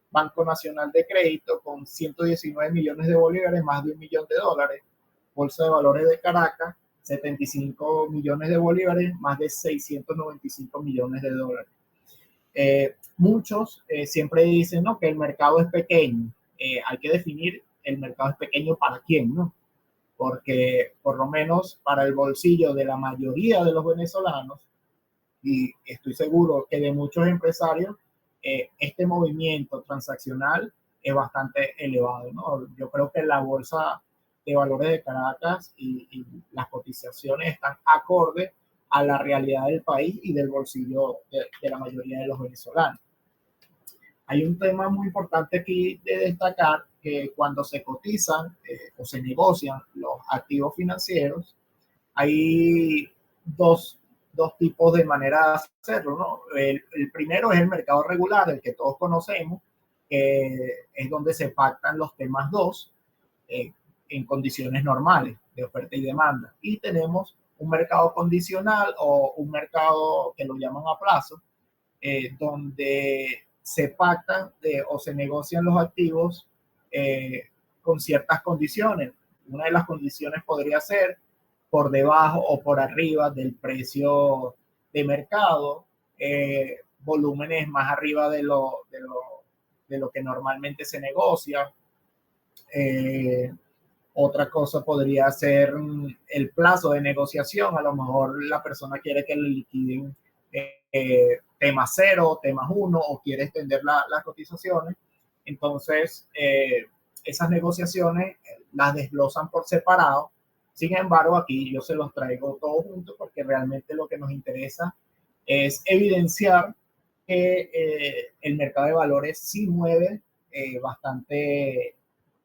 Banco Nacional de Crédito con 119 millones de bolívares, más de 1 millón de dólares. Bolsa de Valores de Caracas, 75 millones de bolívares, más de 695 millones de dólares. Muchos siempre dicen, ¿no?, que el mercado es pequeño. Hay que definir el mercado es pequeño para quién, ¿no? Porque por lo menos para el bolsillo de la mayoría de los venezolanos, y estoy seguro que de muchos empresarios, este movimiento transaccional es bastante elevado, ¿no? Yo creo que la Bolsa de Valores de Caracas y las cotizaciones están acordes a la realidad del país y del bolsillo de la mayoría de los venezolanos. Hay un tema muy importante aquí de destacar, que cuando se cotizan o se negocian los activos financieros, hay dos tipos de manera de hacerlo, ¿no? El primero es el mercado regular, el que todos conocemos, es donde se pactan los temas 2 en condiciones normales de oferta y demanda. Y tenemos un mercado condicional o un mercado que lo llaman a plazo, donde se pactan o se negocian los activos con ciertas condiciones. Una de las condiciones podría ser por debajo o por arriba del precio de mercado, volúmenes más arriba de lo que normalmente se negocia. Otra cosa podría ser el plazo de negociación. A lo mejor la persona quiere que le liquiden tema 0, temas 1, o quiere extender las cotizaciones. Entonces, esas negociaciones las desglosan por separado. Sin embargo, aquí yo se los traigo todos juntos porque realmente lo que nos interesa es evidenciar que el mercado de valores sí mueve bastante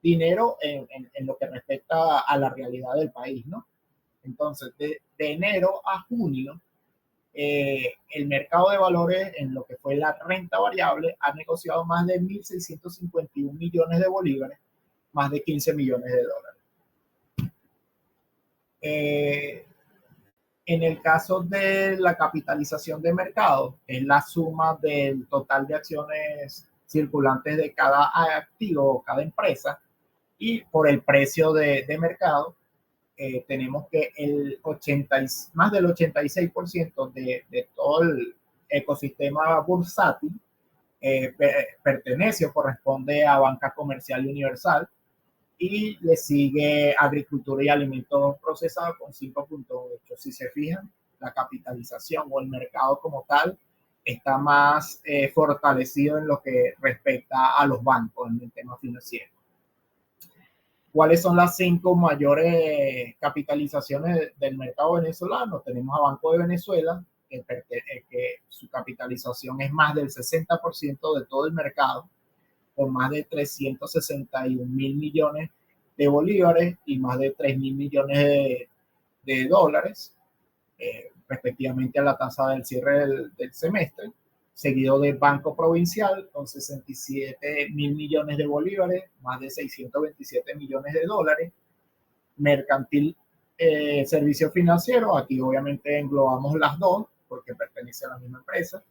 dinero en lo que respecta a la realidad del país, ¿no? Entonces, de enero a junio, el mercado de valores en lo que fue la renta variable ha negociado más de 1.651 millones de bolívares, más de 15 millones de dólares. En el caso de la capitalización de mercado, es la suma del total de acciones circulantes de cada activo o cada empresa, y por el precio de mercado, tenemos que más del 86% de todo el ecosistema bursátil pertenece o corresponde a banca comercial y universal, y le sigue agricultura y alimentos procesados con 5.8. Si se fijan, la capitalización o el mercado como tal está más fortalecido en lo que respecta a los bancos en el tema financiero. ¿Cuáles son las 5 mayores capitalizaciones del mercado venezolano? Tenemos a Banco de Venezuela, que su capitalización es más del 60% de todo el mercado, con más de 361 mil millones de bolívares y más de 3 mil millones de dólares, respectivamente a la tasa del cierre del semestre, seguido de Banco Provincial con 67 mil millones de bolívares, más de 627 millones de dólares. Mercantil Servicio Financiero, aquí obviamente englobamos las dos porque pertenece a la misma empresa,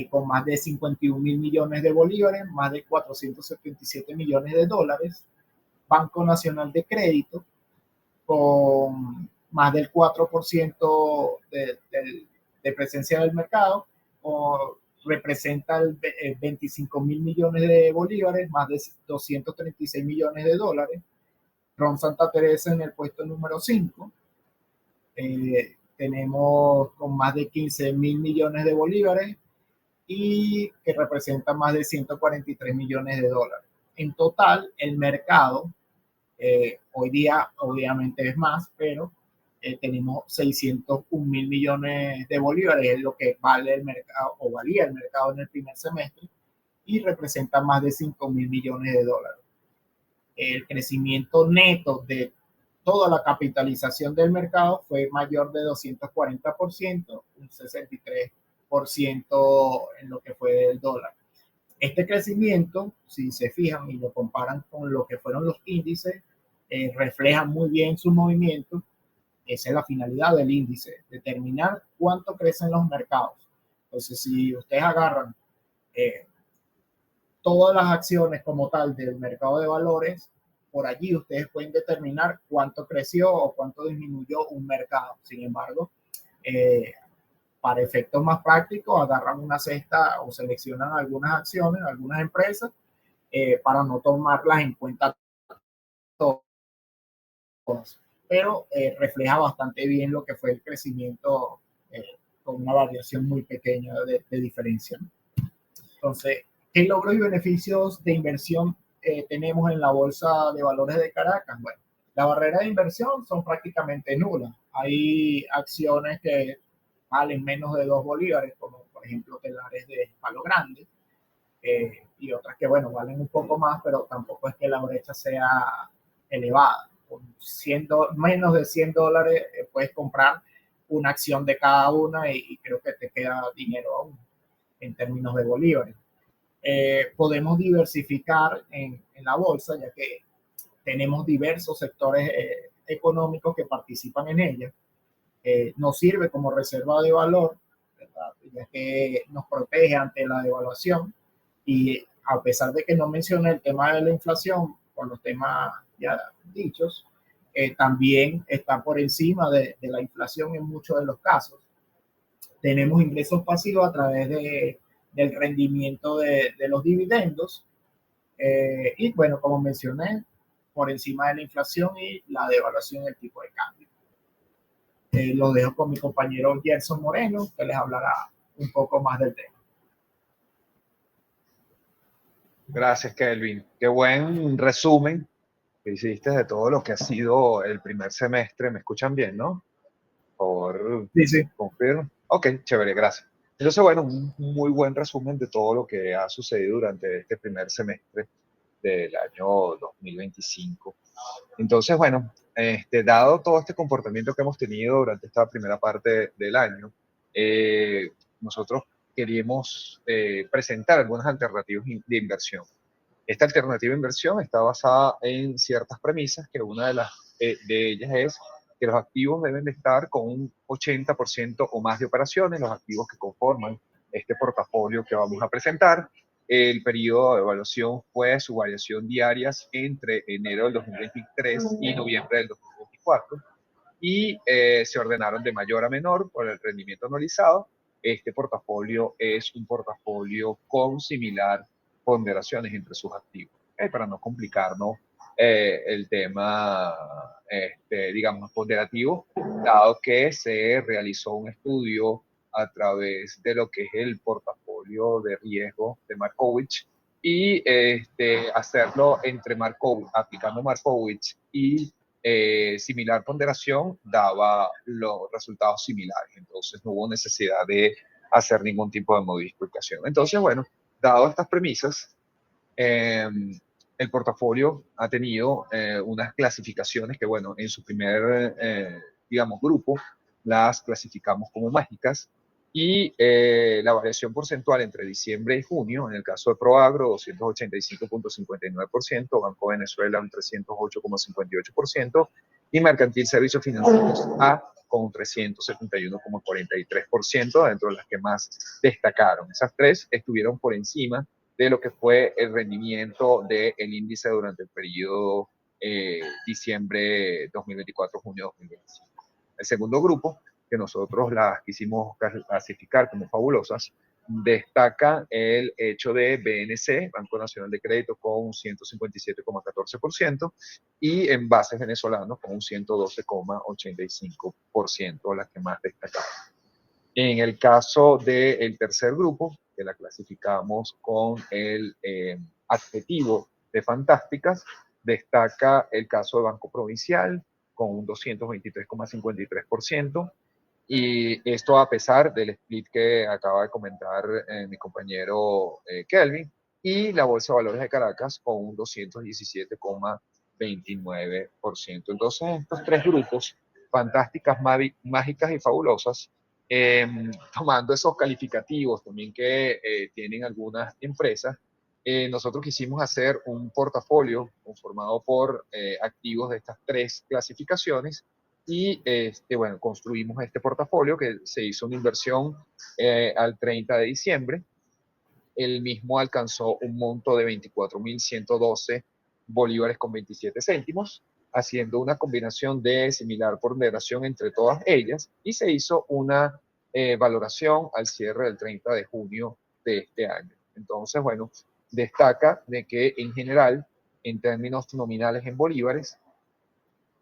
con más de 51 mil millones de bolívares, más de 477 millones de dólares. Banco Nacional de Crédito, con más del 4% de presencia del mercado, representa 25.000 millones de bolívares, más de 236 millones de dólares. Ron Santa Teresa en el puesto número 5. Tenemos con más de 15.000 millones de bolívares y que representa más de 143 millones de dólares. En total, el mercado, hoy día obviamente es más, pero tenemos 601 mil millones de bolívares, es lo que vale el mercado o valía el mercado en el primer semestre, y representa más de 5.000 millones de dólares. El crecimiento neto de toda la capitalización del mercado fue mayor de 240%, un 63% en lo que fue el dólar. Este crecimiento, si se fijan y lo comparan con lo que fueron los índices, refleja muy bien su movimiento. Esa es la finalidad del índice, determinar cuánto crecen los mercados. Entonces, si ustedes agarran todas las acciones como tal del mercado de valores, por allí ustedes pueden determinar cuánto creció o cuánto disminuyó un mercado. Sin embargo, para efectos más prácticos, agarran una cesta o seleccionan algunas acciones, algunas empresas, para no tomarlas en cuenta todas. Pero refleja bastante bien lo que fue el crecimiento, con una variación muy pequeña de diferencia. Entonces, ¿qué logros y beneficios de inversión tenemos en la Bolsa de Valores de Caracas? Bueno, la barrera de inversión son prácticamente nulas. Hay acciones que valen menos de 2 bolívares, como por ejemplo telares de Palo Grande, y otras que, bueno, valen un poco más, pero tampoco es que la brecha sea elevada. Con menos de 100 dólares puedes comprar una acción de cada una y creo que te queda dinero aún en términos de bolívares. Podemos diversificar en la bolsa, ya que tenemos diversos sectores económicos que participan en ella. Nos sirve como reserva de valor, ¿verdad? Ya que nos protege ante la devaluación, y a pesar de que no mencioné el tema de la inflación por los temas ya dichos, también está por encima de la inflación en muchos de los casos. Tenemos ingresos pasivos a través del rendimiento de los dividendos, y bueno, como mencioné, por encima de la inflación y la devaluación del tipo de cambio. Lo dejo con mi compañero Gerson Moreno, que les hablará un poco más del tema. Gracias, Kelvin. Qué buen resumen que hiciste de todo lo que ha sido el primer semestre. ¿Me escuchan bien, no? Por Sí, sí. confirmo. Ok, chévere, gracias. Entonces, bueno, un muy buen resumen de todo lo que ha sucedido durante este primer semestre del año 2025. Entonces, bueno, dado todo este comportamiento que hemos tenido durante esta primera parte del año, nosotros queríamos presentar algunas alternativas de inversión. Esta alternativa de inversión está basada en ciertas premisas, que una de ellas es que los activos deben de estar con un 80% o más de operaciones, los activos que conforman este portafolio que vamos a presentar. El periodo de evaluación fue su variación diarias entre enero del 2023 y noviembre del 2024, y se ordenaron de mayor a menor por el rendimiento anualizado. Este portafolio es un portafolio con similar ponderaciones entre sus activos, para no complicarnos el tema, digamos, ponderativo, dado que se realizó un estudio a través de lo que es el portafolio de riesgo de Markowitz, y hacerlo entre Markowitz, aplicando Markowitz y similar ponderación, daba los resultados similares. Entonces no hubo necesidad de hacer ningún tipo de modificación. Entonces, bueno, dado estas premisas, el portafolio ha tenido unas clasificaciones que, bueno, en su primer, digamos, grupo, las clasificamos como mágicas, y la variación porcentual entre diciembre y junio, en el caso de Proagro, 285.59%, Banco Venezuela, un 308.58%, y Mercantil Servicios Financieros A, con un 371.43%, dentro de las que más destacaron. Esas tres estuvieron por encima de lo que fue el rendimiento del índice durante el periodo diciembre 2024-junio 2025. El segundo grupo, que nosotros las quisimos clasificar como fabulosas, Destaca el hecho de BNC, Banco Nacional de Crédito, con un 157,14% y Envases Venezolanos con un 112,85%, las que más destacaban. En el caso del tercer grupo, que la clasificamos con el adjetivo de fantásticas, destaca el caso de Banco Provincial con un 223,53%. Y esto a pesar del split que acaba de comentar mi compañero Kelvin, y la Bolsa de Valores de Caracas con un 217,29%. Entonces, estos tres grupos, fantásticas, mágicas y fabulosas, tomando esos calificativos también que tienen algunas empresas, nosotros quisimos hacer un portafolio conformado por activos de estas tres clasificaciones y bueno, construimos este portafolio que se hizo una inversión al 30 de diciembre. El mismo alcanzó un monto de 24.112 bolívares con 27 céntimos, haciendo una combinación de similar ponderación entre todas ellas y se hizo una valoración al cierre del 30 de junio de este año. Entonces, bueno, destaca de que en general, en términos nominales en bolívares,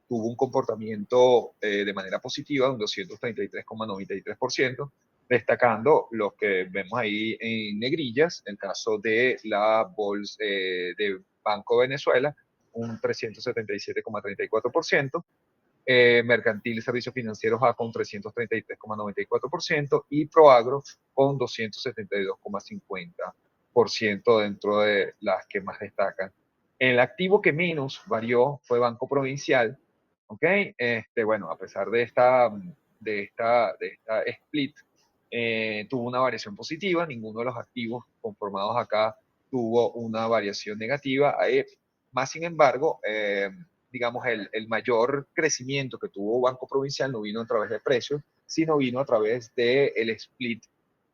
tuvo un comportamiento de manera positiva de un 233,93%, destacando los que vemos ahí en negrillas, el caso de la bolsa de Banco Venezuela, un 377,34%, Mercantil y Servicios Financieros A con 333,94% y Proagro con 272,50% dentro de las que más destacan. El activo que menos varió fue Banco Provincial, ¿ok? Bueno, a pesar de esta split, tuvo una variación positiva, ninguno de los activos conformados acá tuvo una variación negativa. Más sin embargo, digamos, el mayor crecimiento que tuvo Banco Provincial no vino a través de precios, sino vino a través del split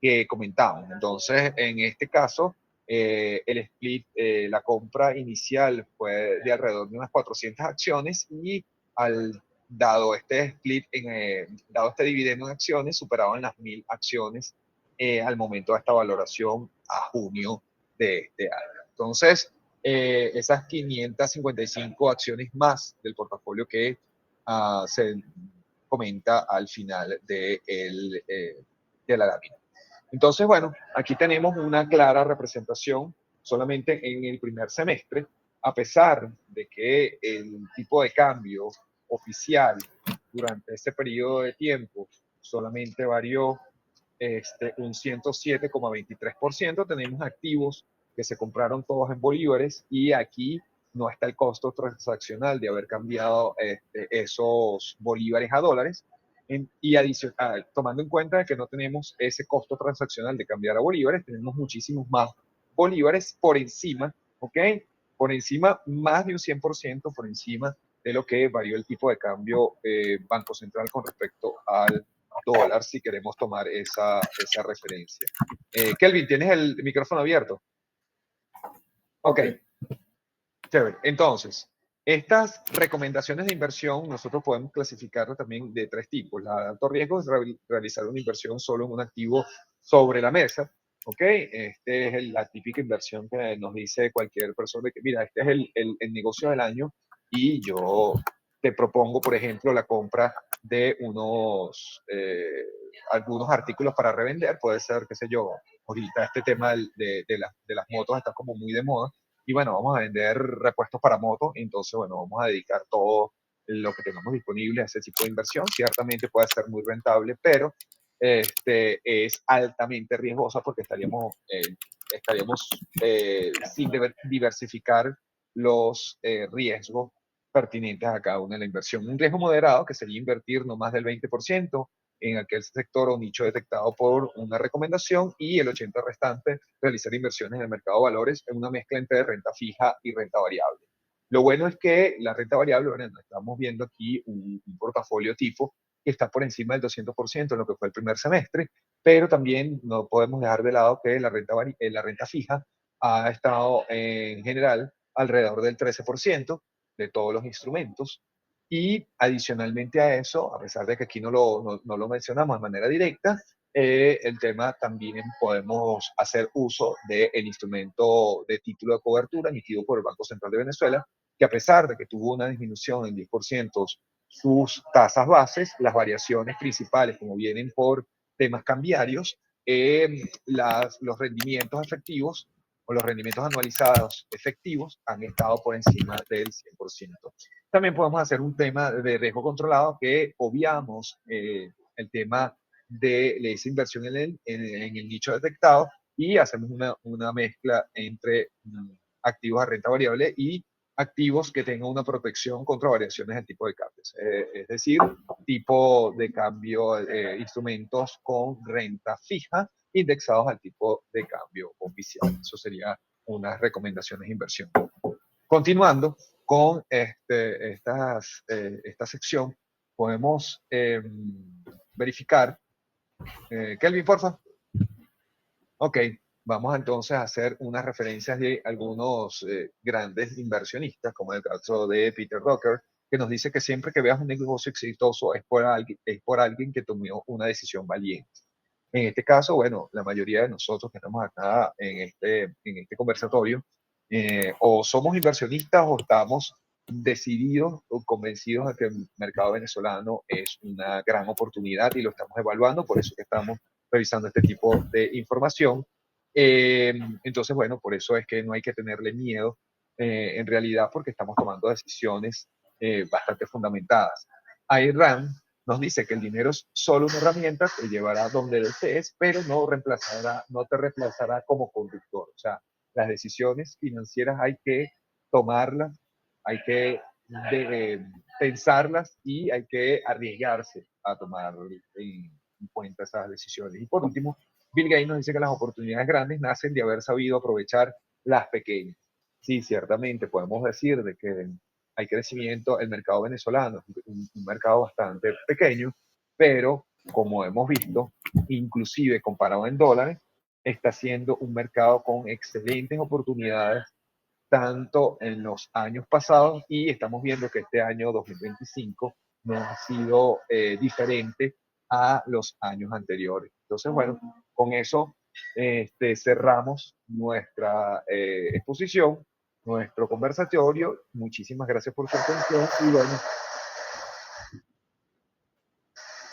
que comentábamos. Entonces, en este caso, el split, la compra inicial fue de alrededor de unas 400 acciones y al dado este split, dado este dividendo en acciones, superaban las 1.000 acciones al momento de esta valoración a junio de este año. Entonces, esas 555 acciones más del portafolio que se comenta al final de la lámina. Entonces, bueno, aquí tenemos una clara representación solamente en el primer semestre, a pesar de que el tipo de cambio oficial durante ese periodo de tiempo solamente varió un 107,23%, tenemos activos que se compraron todos en bolívares y aquí no está el costo transaccional de haber cambiado esos bolívares a dólares. Y tomando en cuenta que no tenemos ese costo transaccional de cambiar a bolívares, tenemos muchísimos más bolívares por encima, ¿ok? Por encima, más de un 100% por encima de lo que varió el tipo de cambio Banco Central con respecto al dólar, si queremos tomar esa referencia. Kelvin, ¿tienes el micrófono abierto? Ok, chévere. Entonces, estas recomendaciones de inversión nosotros podemos clasificarlas también de tres tipos. La de alto riesgo es realizar una inversión solo en un activo sobre la mesa. ¿Ok? Este es la típica inversión que nos dice cualquier persona que, mira, este es el negocio del año y yo te propongo, por ejemplo, la compra de algunos artículos para revender. Puede ser, qué sé yo, ahorita este tema de las motos está como muy de moda y bueno, vamos a vender repuestos para motos, entonces bueno, vamos a dedicar todo lo que tengamos disponible a ese tipo de inversión. Ciertamente puede ser muy rentable, pero es altamente riesgosa porque estaríamos sin diversificar los riesgos pertinentes a cada una de la inversión. Un riesgo moderado, que sería invertir no más del 20% en aquel sector o nicho detectado por una recomendación y el 80% restante realizar inversiones en el mercado de valores en una mezcla entre renta fija y renta variable. Lo bueno es que la renta variable, bueno, estamos viendo aquí un portafolio tipo que está por encima del 200% en lo que fue el primer semestre, pero también no podemos dejar de lado que la renta fija ha estado en general alrededor del 13% de todos los instrumentos. Y adicionalmente a eso, a pesar de que aquí no lo mencionamos de manera directa, el tema también podemos hacer uso del instrumento de título de cobertura emitido por el Banco Central de Venezuela, que a pesar de que tuvo una disminución en 10% sus tasas bases, las variaciones principales, como vienen por temas cambiarios, los rendimientos efectivos o los rendimientos anualizados efectivos han estado por encima del 100%. También podemos hacer un tema de riesgo controlado que obviamos el tema de esa inversión en el nicho detectado y hacemos una mezcla entre activos a renta variable y activos que tengan una protección contra variaciones del tipo de cambios. Es decir, tipo de cambio, instrumentos con renta fija indexados al tipo de cambio oficial. Eso sería unas recomendaciones de inversión. Continuando con esta sección, podemos verificar. Kelvin, porfa. Ok, vamos entonces a hacer unas referencias de algunos grandes inversionistas, como el caso de Peter Drucker, que nos dice que siempre que veas un negocio exitoso es por alguien que tomó una decisión valiente. En este caso, bueno, la mayoría de nosotros que estamos acá en este conversatorio, o somos inversionistas o estamos decididos o convencidos de que el mercado venezolano es una gran oportunidad y lo estamos evaluando, por eso que estamos revisando este tipo de información. Entonces, bueno, por eso es que no hay que tenerle miedo en realidad porque estamos tomando decisiones bastante fundamentadas. Ayn Rand nos dice que el dinero es solo una herramienta, te llevará donde desees, pero no te reemplazará como conductor. O sea, las decisiones financieras hay que tomarlas, hay que pensarlas y hay que arriesgarse a tomar en cuenta esas decisiones. Y por último, Bill Gates nos dice que las oportunidades grandes nacen de haber sabido aprovechar las pequeñas. Sí, ciertamente podemos decir de que hay crecimiento, el mercado venezolano es un mercado bastante pequeño, pero como hemos visto, inclusive comparado en dólares, está siendo un mercado con excelentes oportunidades tanto en los años pasados y estamos viendo que este año 2025 no ha sido diferente a los años anteriores. Entonces, bueno, con eso cerramos nuestra exposición, nuestro conversatorio. Muchísimas gracias por su atención y bueno,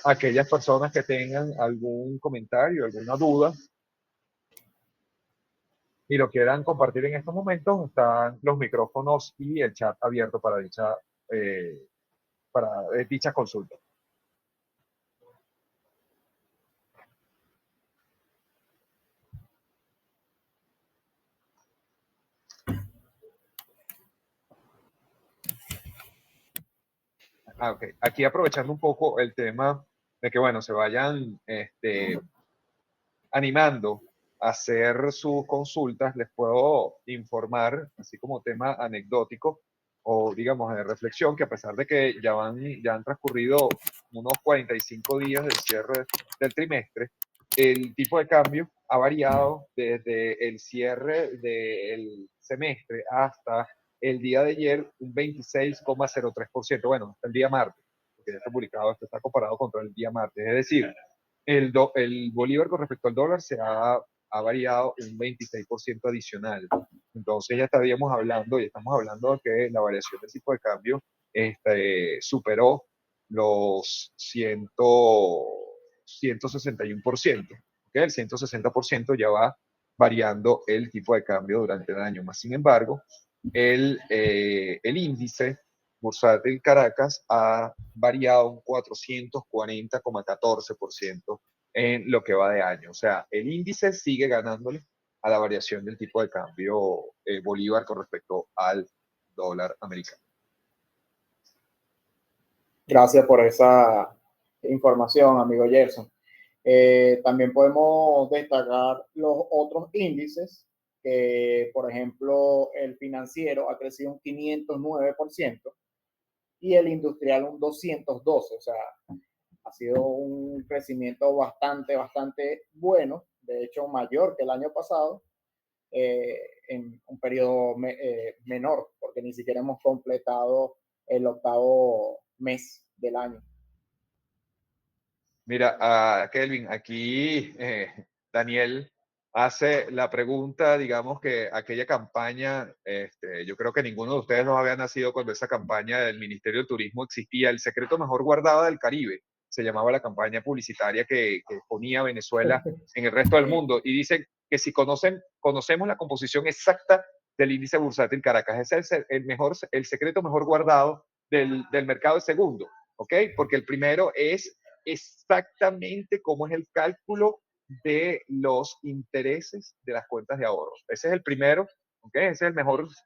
aquellas personas que tengan algún comentario, alguna duda y lo quieran compartir en estos momentos, están los micrófonos y el chat abierto eh, dicha consulta. Okay. Aquí aprovechando un poco el tema de que, bueno, se vayan animando a hacer sus consultas, les puedo informar, así como tema anecdótico o digamos de reflexión, que a pesar de que ya han transcurrido unos 45 días del cierre del trimestre, el tipo de cambio ha variado desde el cierre del semestre hasta el día de ayer un 26,03%. Bueno, hasta el día martes, porque ya está publicado, esto está comparado contra el día martes. Es decir, el bolívar con respecto al dólar ha variado un 26% adicional. Entonces ya estaríamos hablando, y estamos hablando de que la variación del tipo de cambio superó los 161%. ¿Okay? El 160% ya va variando el tipo de cambio durante el año. Más sin embargo, el índice bursátil Caracas ha variado un 440,14% en lo que va de año. O sea, el índice sigue ganándole a la variación del tipo de cambio bolívar con respecto al dólar americano. Gracias por esa información, amigo Gerson. También podemos destacar los otros índices, que por ejemplo el financiero ha crecido un 509% y el industrial un 212%, o sea, ha sido un crecimiento bastante bueno, de hecho mayor que el año pasado, en un periodo menor, porque ni siquiera hemos completado el octavo mes del año. Mira, Kelvin, aquí Daniel hace la pregunta, digamos que aquella campaña, yo creo que ninguno de ustedes no había nacido cuando esa campaña del Ministerio de Turismo existía, el secreto mejor guardado del Caribe, se llamaba la campaña publicitaria que ponía Venezuela en el resto del mundo. Y dicen que si conocemos la composición exacta del índice bursátil Caracas, ese es el secreto mejor guardado del mercado de segundo, ¿ok? Porque el primero es exactamente cómo es el cálculo de los intereses de las cuentas de ahorro. Ese es el primero, ¿okay? Ese es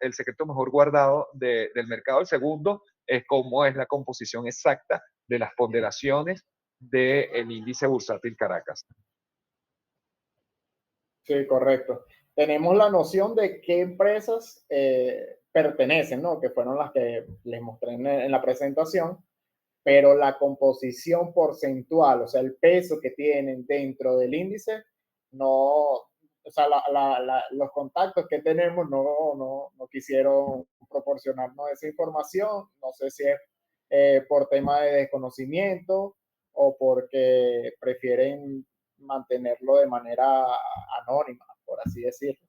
el secreto mejor guardado del mercado. El segundo es cómo es la composición exacta de las ponderaciones del índice bursátil Caracas. Sí, correcto. Tenemos la noción de qué empresas pertenecen, ¿no? Que fueron las que les mostré en la presentación, pero la composición porcentual, o sea, el peso que tienen dentro del índice, no, o sea, los contactos que tenemos no quisieron proporcionarnos esa información. No sé si es por tema de desconocimiento o porque prefieren mantenerlo de manera anónima, por así decirlo.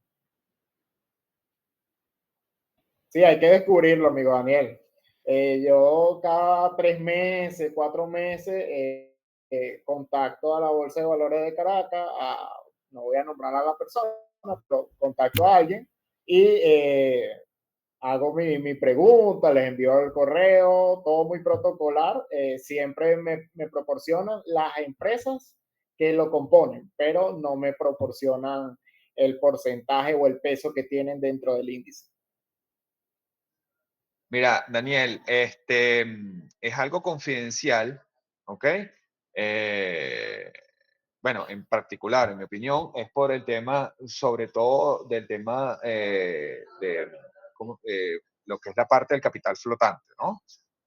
Sí, hay que descubrirlo, amigo Daniel. Yo cada 3 meses, 4 meses, contacto a la Bolsa de Valores de Caracas, no voy a nombrar a la persona, pero contacto a alguien y hago mi pregunta, les envío el correo, todo muy protocolar. Siempre me proporcionan las empresas que lo componen, pero no me proporcionan el porcentaje o el peso que tienen dentro del índice. Mira, Daniel, es algo confidencial, ¿ok? Eh, bueno, en particular, en mi opinión, es por el tema, sobre todo del tema de lo que es la parte del capital flotante, ¿no?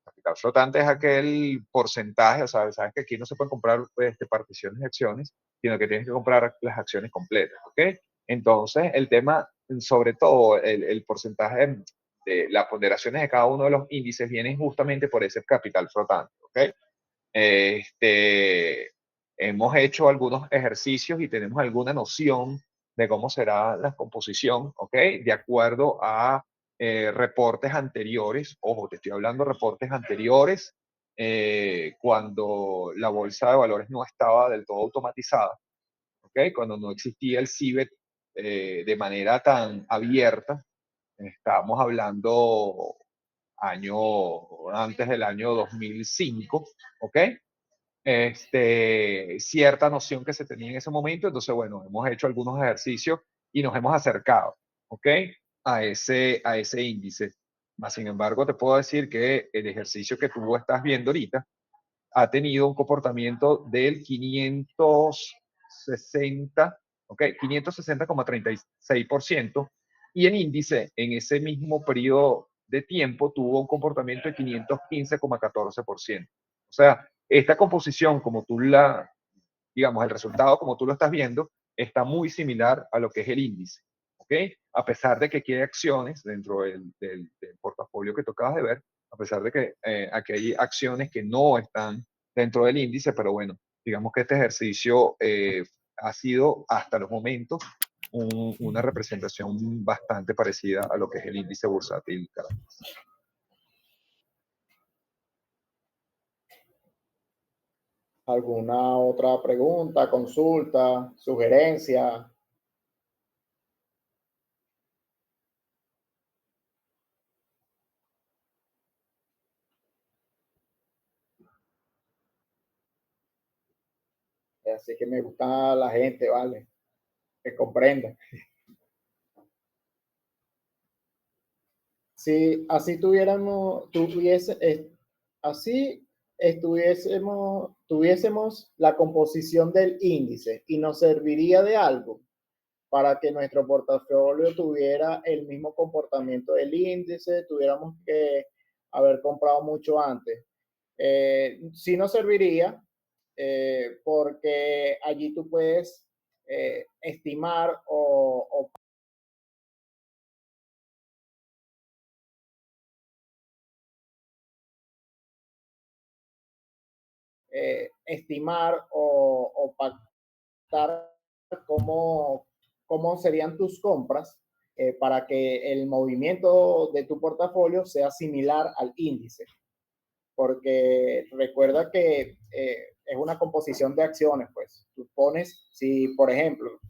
Capital flotante es aquel porcentaje, o sea, sabes que aquí no se pueden comprar particiones de acciones, sino que tienes que comprar las acciones completas, ¿ok? Entonces, el tema, sobre todo, el porcentaje de las ponderaciones de cada uno de los índices vienen justamente por ese capital flotante, ¿ok? Este, hemos hecho algunos ejercicios y tenemos alguna noción de cómo será la composición, ¿ok? De acuerdo a reportes anteriores, ojo, te estoy hablando de reportes anteriores, cuando la bolsa de valores no estaba del todo automatizada, ¿ok? Cuando no existía el CIBET de manera tan abierta, estábamos hablando antes del año 2005, ¿ok? Cierta noción que se tenía en ese momento. Entonces, bueno, hemos hecho algunos ejercicios y nos hemos acercado, ¿ok? A ese índice. Más sin embargo, te puedo decir que el ejercicio que tú estás viendo ahorita ha tenido un comportamiento del 560, ¿ok? 560,36%, y el índice en ese mismo periodo de tiempo tuvo un comportamiento de 515,14%. O sea, esta composición, como tú digamos, el resultado, como tú lo estás viendo, está muy similar a lo que es el índice, ¿ok? A pesar de que aquí hay acciones dentro del portafolio que tú acabas de ver, a pesar de que aquí hay acciones que no están dentro del índice, pero bueno, digamos que este ejercicio ha sido hasta los momentos una representación bastante parecida a lo que es el índice bursátil Caracas. ¿Alguna otra pregunta, consulta, sugerencia? Así que me gusta la gente, ¿vale? Que comprenda. Si así así tuviésemos la composición del índice y nos serviría de algo para que nuestro portafolio tuviera el mismo comportamiento del índice, tuviéramos que haber comprado mucho antes. Sí nos serviría porque allí tú puedes estimar o estimar o pactar cómo serían tus compras para que el movimiento de tu portafolio sea similar al índice. Porque recuerda que es una composición de acciones, pues. Tú pones, si por ejemplo,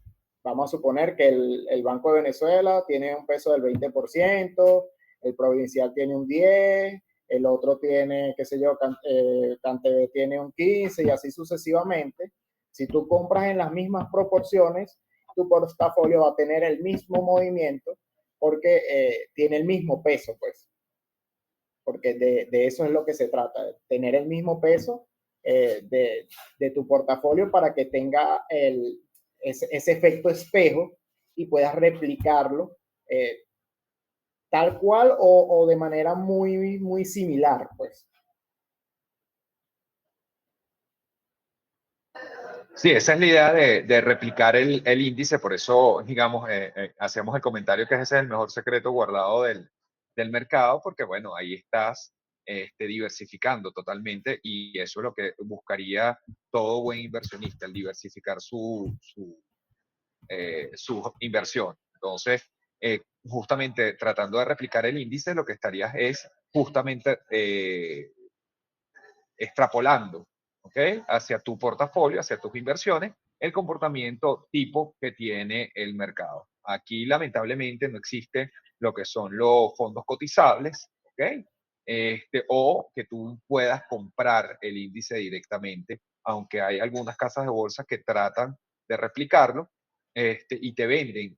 vamos a suponer que el Banco de Venezuela tiene un peso del 20%, el Provincial tiene un 10%, el otro tiene, qué sé yo, CanTV tiene un 15% y así sucesivamente. Si tú compras en las mismas proporciones, tu portafolio va a tener el mismo movimiento porque tiene el mismo peso, pues. Porque de eso es lo que se trata, de tener el mismo peso de tu portafolio para que tenga ese efecto espejo y puedas replicarlo tal cual o de manera muy, muy similar, pues. Sí, esa es la idea de replicar el índice, por eso, digamos, hacemos el comentario que ese es el mejor secreto guardado del mercado, porque bueno, ahí estás diversificando totalmente y eso es lo que buscaría todo buen inversionista, el diversificar su inversión. Entonces, justamente tratando de replicar el índice, lo que estarías es justamente extrapolando, ¿ok? Hacia tu portafolio, hacia tus inversiones, el comportamiento tipo que tiene el mercado. Aquí, lamentablemente, no existe lo que son los fondos cotizables, ¿ok? O que tú puedas comprar el índice directamente, aunque hay algunas casas de bolsa que tratan de replicarlo y te venden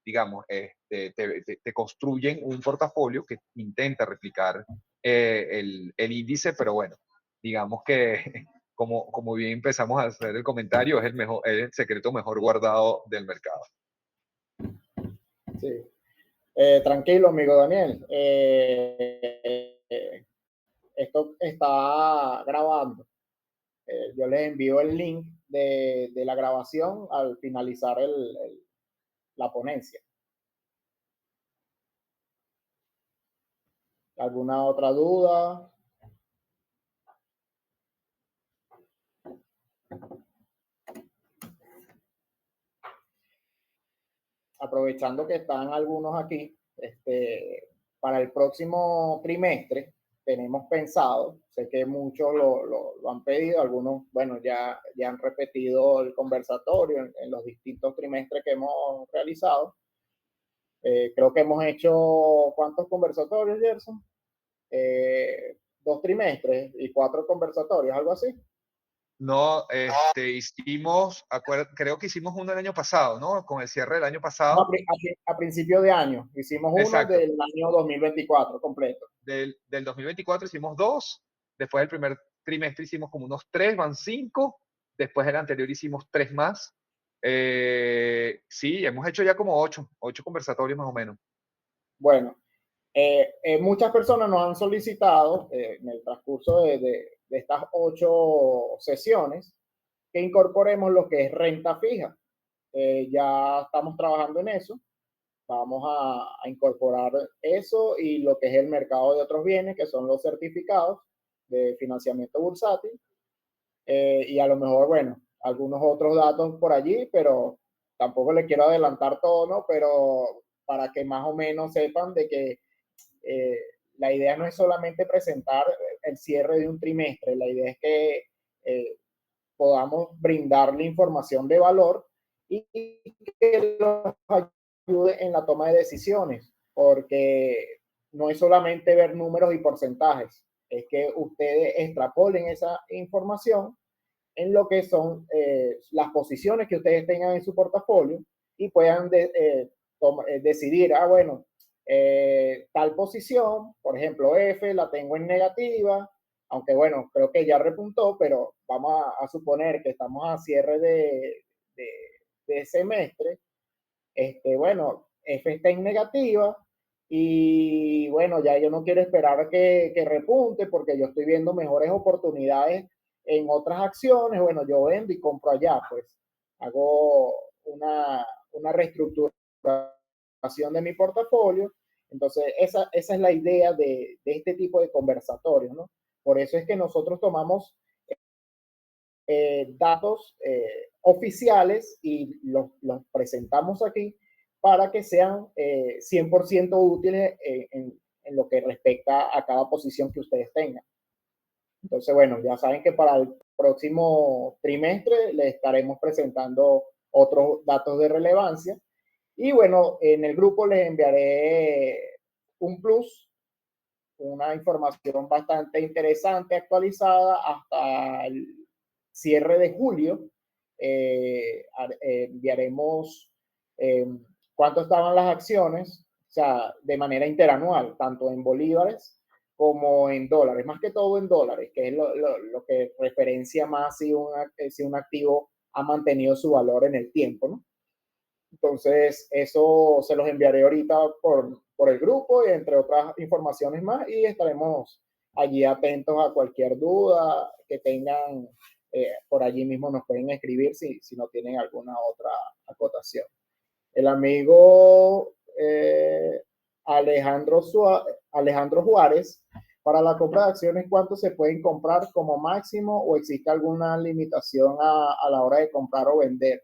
digamos, te construyen un portafolio que intenta replicar el índice, pero bueno, digamos que como bien empezamos a hacer el comentario, es el secreto mejor guardado del mercado. Sí. Tranquilo, amigo Daniel. Esto está grabando. Yo les envío el link de la grabación al finalizar la ponencia. ¿Alguna otra duda? Aprovechando que están algunos aquí, para el próximo trimestre tenemos pensado, sé que muchos lo han pedido, algunos, bueno, ya han repetido el conversatorio en los distintos trimestres que hemos realizado. Creo que hemos hecho, ¿cuántos conversatorios, Gerson? 2 trimestres y 4 conversatorios, algo así. No, creo que hicimos uno el año pasado, ¿no? Con el cierre del año No, pasado. a principio de año hicimos uno Exacto. del año 2024 completo. Del 2024 hicimos 2, después del primer trimestre hicimos como unos 3, van 5, después del anterior hicimos 3 más. Sí, hemos hecho ya como 8 conversatorios más o menos. Bueno, muchas personas nos han solicitado en el transcurso de estas 8 sesiones que incorporemos lo que es renta fija. Ya estamos trabajando en eso. Vamos a incorporar eso y lo que es el mercado de otros bienes, que son los certificados de financiamiento bursátil. Y a lo mejor, bueno, algunos otros datos por allí, pero tampoco les quiero adelantar todo, ¿no? Pero para que más o menos sepan de que eh, la idea no es solamente presentar el cierre de un trimestre, la idea es que podamos brindarle información de valor y que los ayude en la toma de decisiones, porque no es solamente ver números y porcentajes, es que ustedes extrapolen esa información en lo que son las posiciones que ustedes tengan en su portafolio y puedan decidir, bueno, tal posición, por ejemplo, F la tengo en negativa, aunque bueno, creo que ya repuntó, pero vamos a suponer que estamos a cierre de, de semestre. Bueno, F está en negativa y bueno, ya yo no quiero esperar que repunte porque yo estoy viendo mejores oportunidades en otras acciones. Bueno, yo vendo y compro allá, pues hago una reestructuración de mi portafolio. Entonces, esa es la idea de este tipo de conversatorios, ¿no? Por eso es que nosotros tomamos datos oficiales y los presentamos aquí para que sean 100% útiles en lo que respecta a cada posición que ustedes tengan. Entonces, bueno, ya saben que para el próximo trimestre les estaremos presentando otros datos de relevancia. Y bueno, en el grupo les enviaré un plus, una información bastante interesante, actualizada hasta el cierre de julio. Enviaremos eh, cuánto estaban las acciones, o sea, de manera interanual, tanto en bolívares como en dólares, más que todo en dólares, que es lo que referencia más si un activo ha mantenido su valor en el tiempo, ¿no? Entonces, eso se los enviaré ahorita por el grupo y entre otras informaciones más y estaremos allí atentos a cualquier duda que tengan. Por allí mismo nos pueden escribir si no tienen alguna otra acotación. El amigo Alejandro Juárez, para la compra de acciones, ¿cuánto se pueden comprar como máximo o existe alguna limitación a la hora de comprar o vender?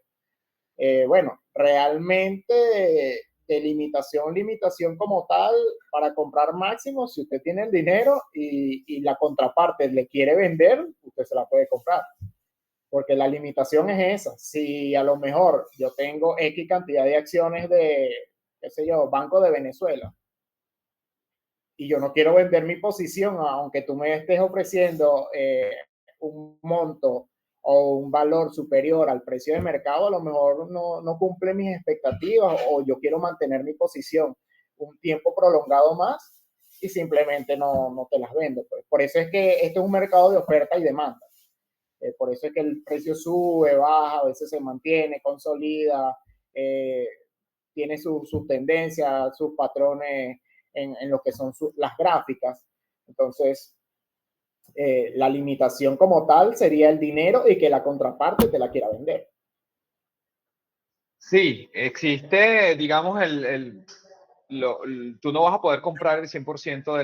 Bueno, realmente de limitación como tal para comprar máximo, si usted tiene el dinero y la contraparte le quiere vender, usted se la puede comprar. Porque la limitación es esa. Si a lo mejor yo tengo X cantidad de acciones de, qué sé yo, Banco de Venezuela, y yo no quiero vender mi posición, aunque tú me estés ofreciendo un monto o un valor superior al precio de mercado, a lo mejor no cumple mis expectativas o yo quiero mantener mi posición un tiempo prolongado más y simplemente no te las vendo. Pues. Por eso es que esto es un mercado de oferta y demanda. Por eso es que el precio sube, baja, a veces se mantiene, consolida, tiene sus tendencias, sus patrones en lo que son las gráficas. Entonces, la limitación como tal sería el dinero y que la contraparte te la quiera vender. Sí, existe, digamos, tú no vas a poder comprar el 100%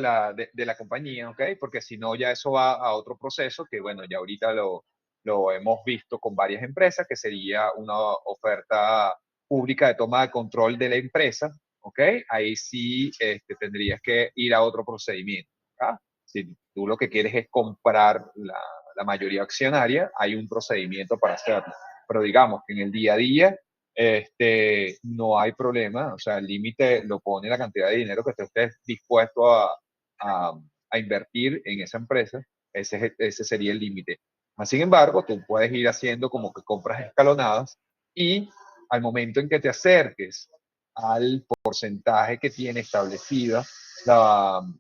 de la compañía, ¿ok? Porque si no, ya eso va a otro proceso que, bueno, ya ahorita lo hemos visto con varias empresas, que sería una oferta pública de toma de control de la empresa, ¿ok? Ahí sí tendrías que ir a otro procedimiento. ¿Ah? Si tú lo que quieres es comprar la mayoría accionaria, hay un procedimiento para hacerlo. Pero digamos que en el día a día no hay problema, o sea, el límite lo pone la cantidad de dinero que usted esté dispuesto a, a invertir en esa empresa, ese sería el límite. Sin embargo, tú puedes ir haciendo como que compras escalonadas y al momento en que te acerques al porcentaje que tiene establecida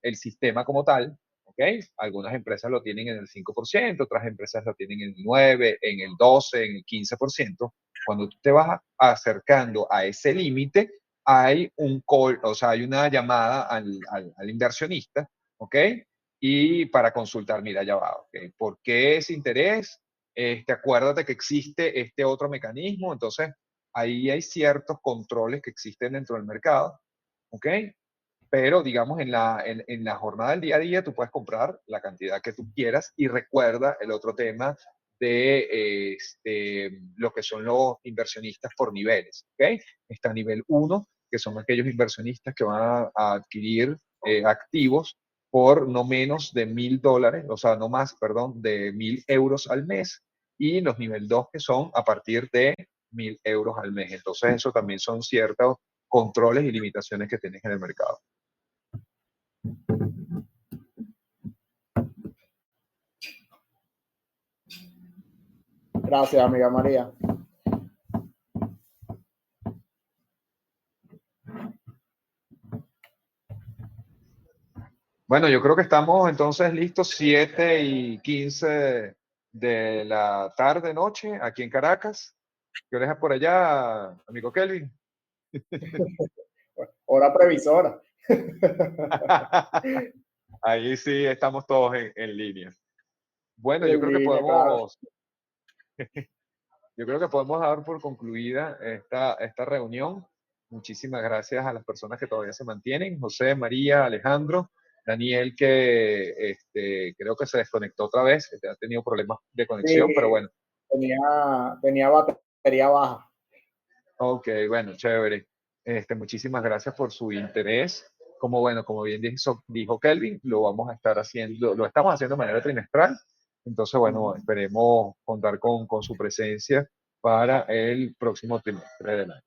el sistema como tal, ¿ok? Algunas empresas lo tienen en el 5%, otras empresas lo tienen en el 9%, en el 12%, en el 15%. Cuando tú te vas acercando a ese límite, hay un call, o sea, hay una llamada al inversionista, ¿ok? Y para consultar, mira, ya va, ¿ok? ¿Por qué ese interés? Acuérdate que existe este otro mecanismo, entonces ahí hay ciertos controles que existen dentro del mercado, ¿ok? Pero digamos en la jornada del día a día tú puedes comprar la cantidad que tú quieras y recuerda el otro tema de lo que son los inversionistas por niveles. ¿Okay? Está nivel 1, que son aquellos inversionistas que van a adquirir activos por no menos de $1,000, o sea, no más, perdón, de 1,000 euros al mes, y los nivel 2 que son a partir de 1,000 euros al mes. Entonces, eso también son ciertos controles y limitaciones que tienes en el mercado. Gracias, amiga María. Bueno, yo creo que estamos entonces listos 7:15 de la tarde, noche, aquí en Caracas. ¿Qué hora es por allá, amigo Kelvin? Hora previsora. Ahí sí estamos todos en línea. Bueno, En línea, claro. yo creo que podemos dar por concluida esta reunión. Muchísimas gracias a las personas que todavía se mantienen. José, María, Alejandro, Daniel, que creo que se desconectó otra vez, que ha tenido problemas de conexión, pero Sí, bueno. tenía batería baja. Ok, bueno, chévere. Muchísimas gracias por su interés. Como bueno, como bien dijo Kelvin, lo vamos a estar haciendo, lo estamos haciendo de manera trimestral. Entonces, bueno, esperemos contar con su presencia para el próximo trimestre del año.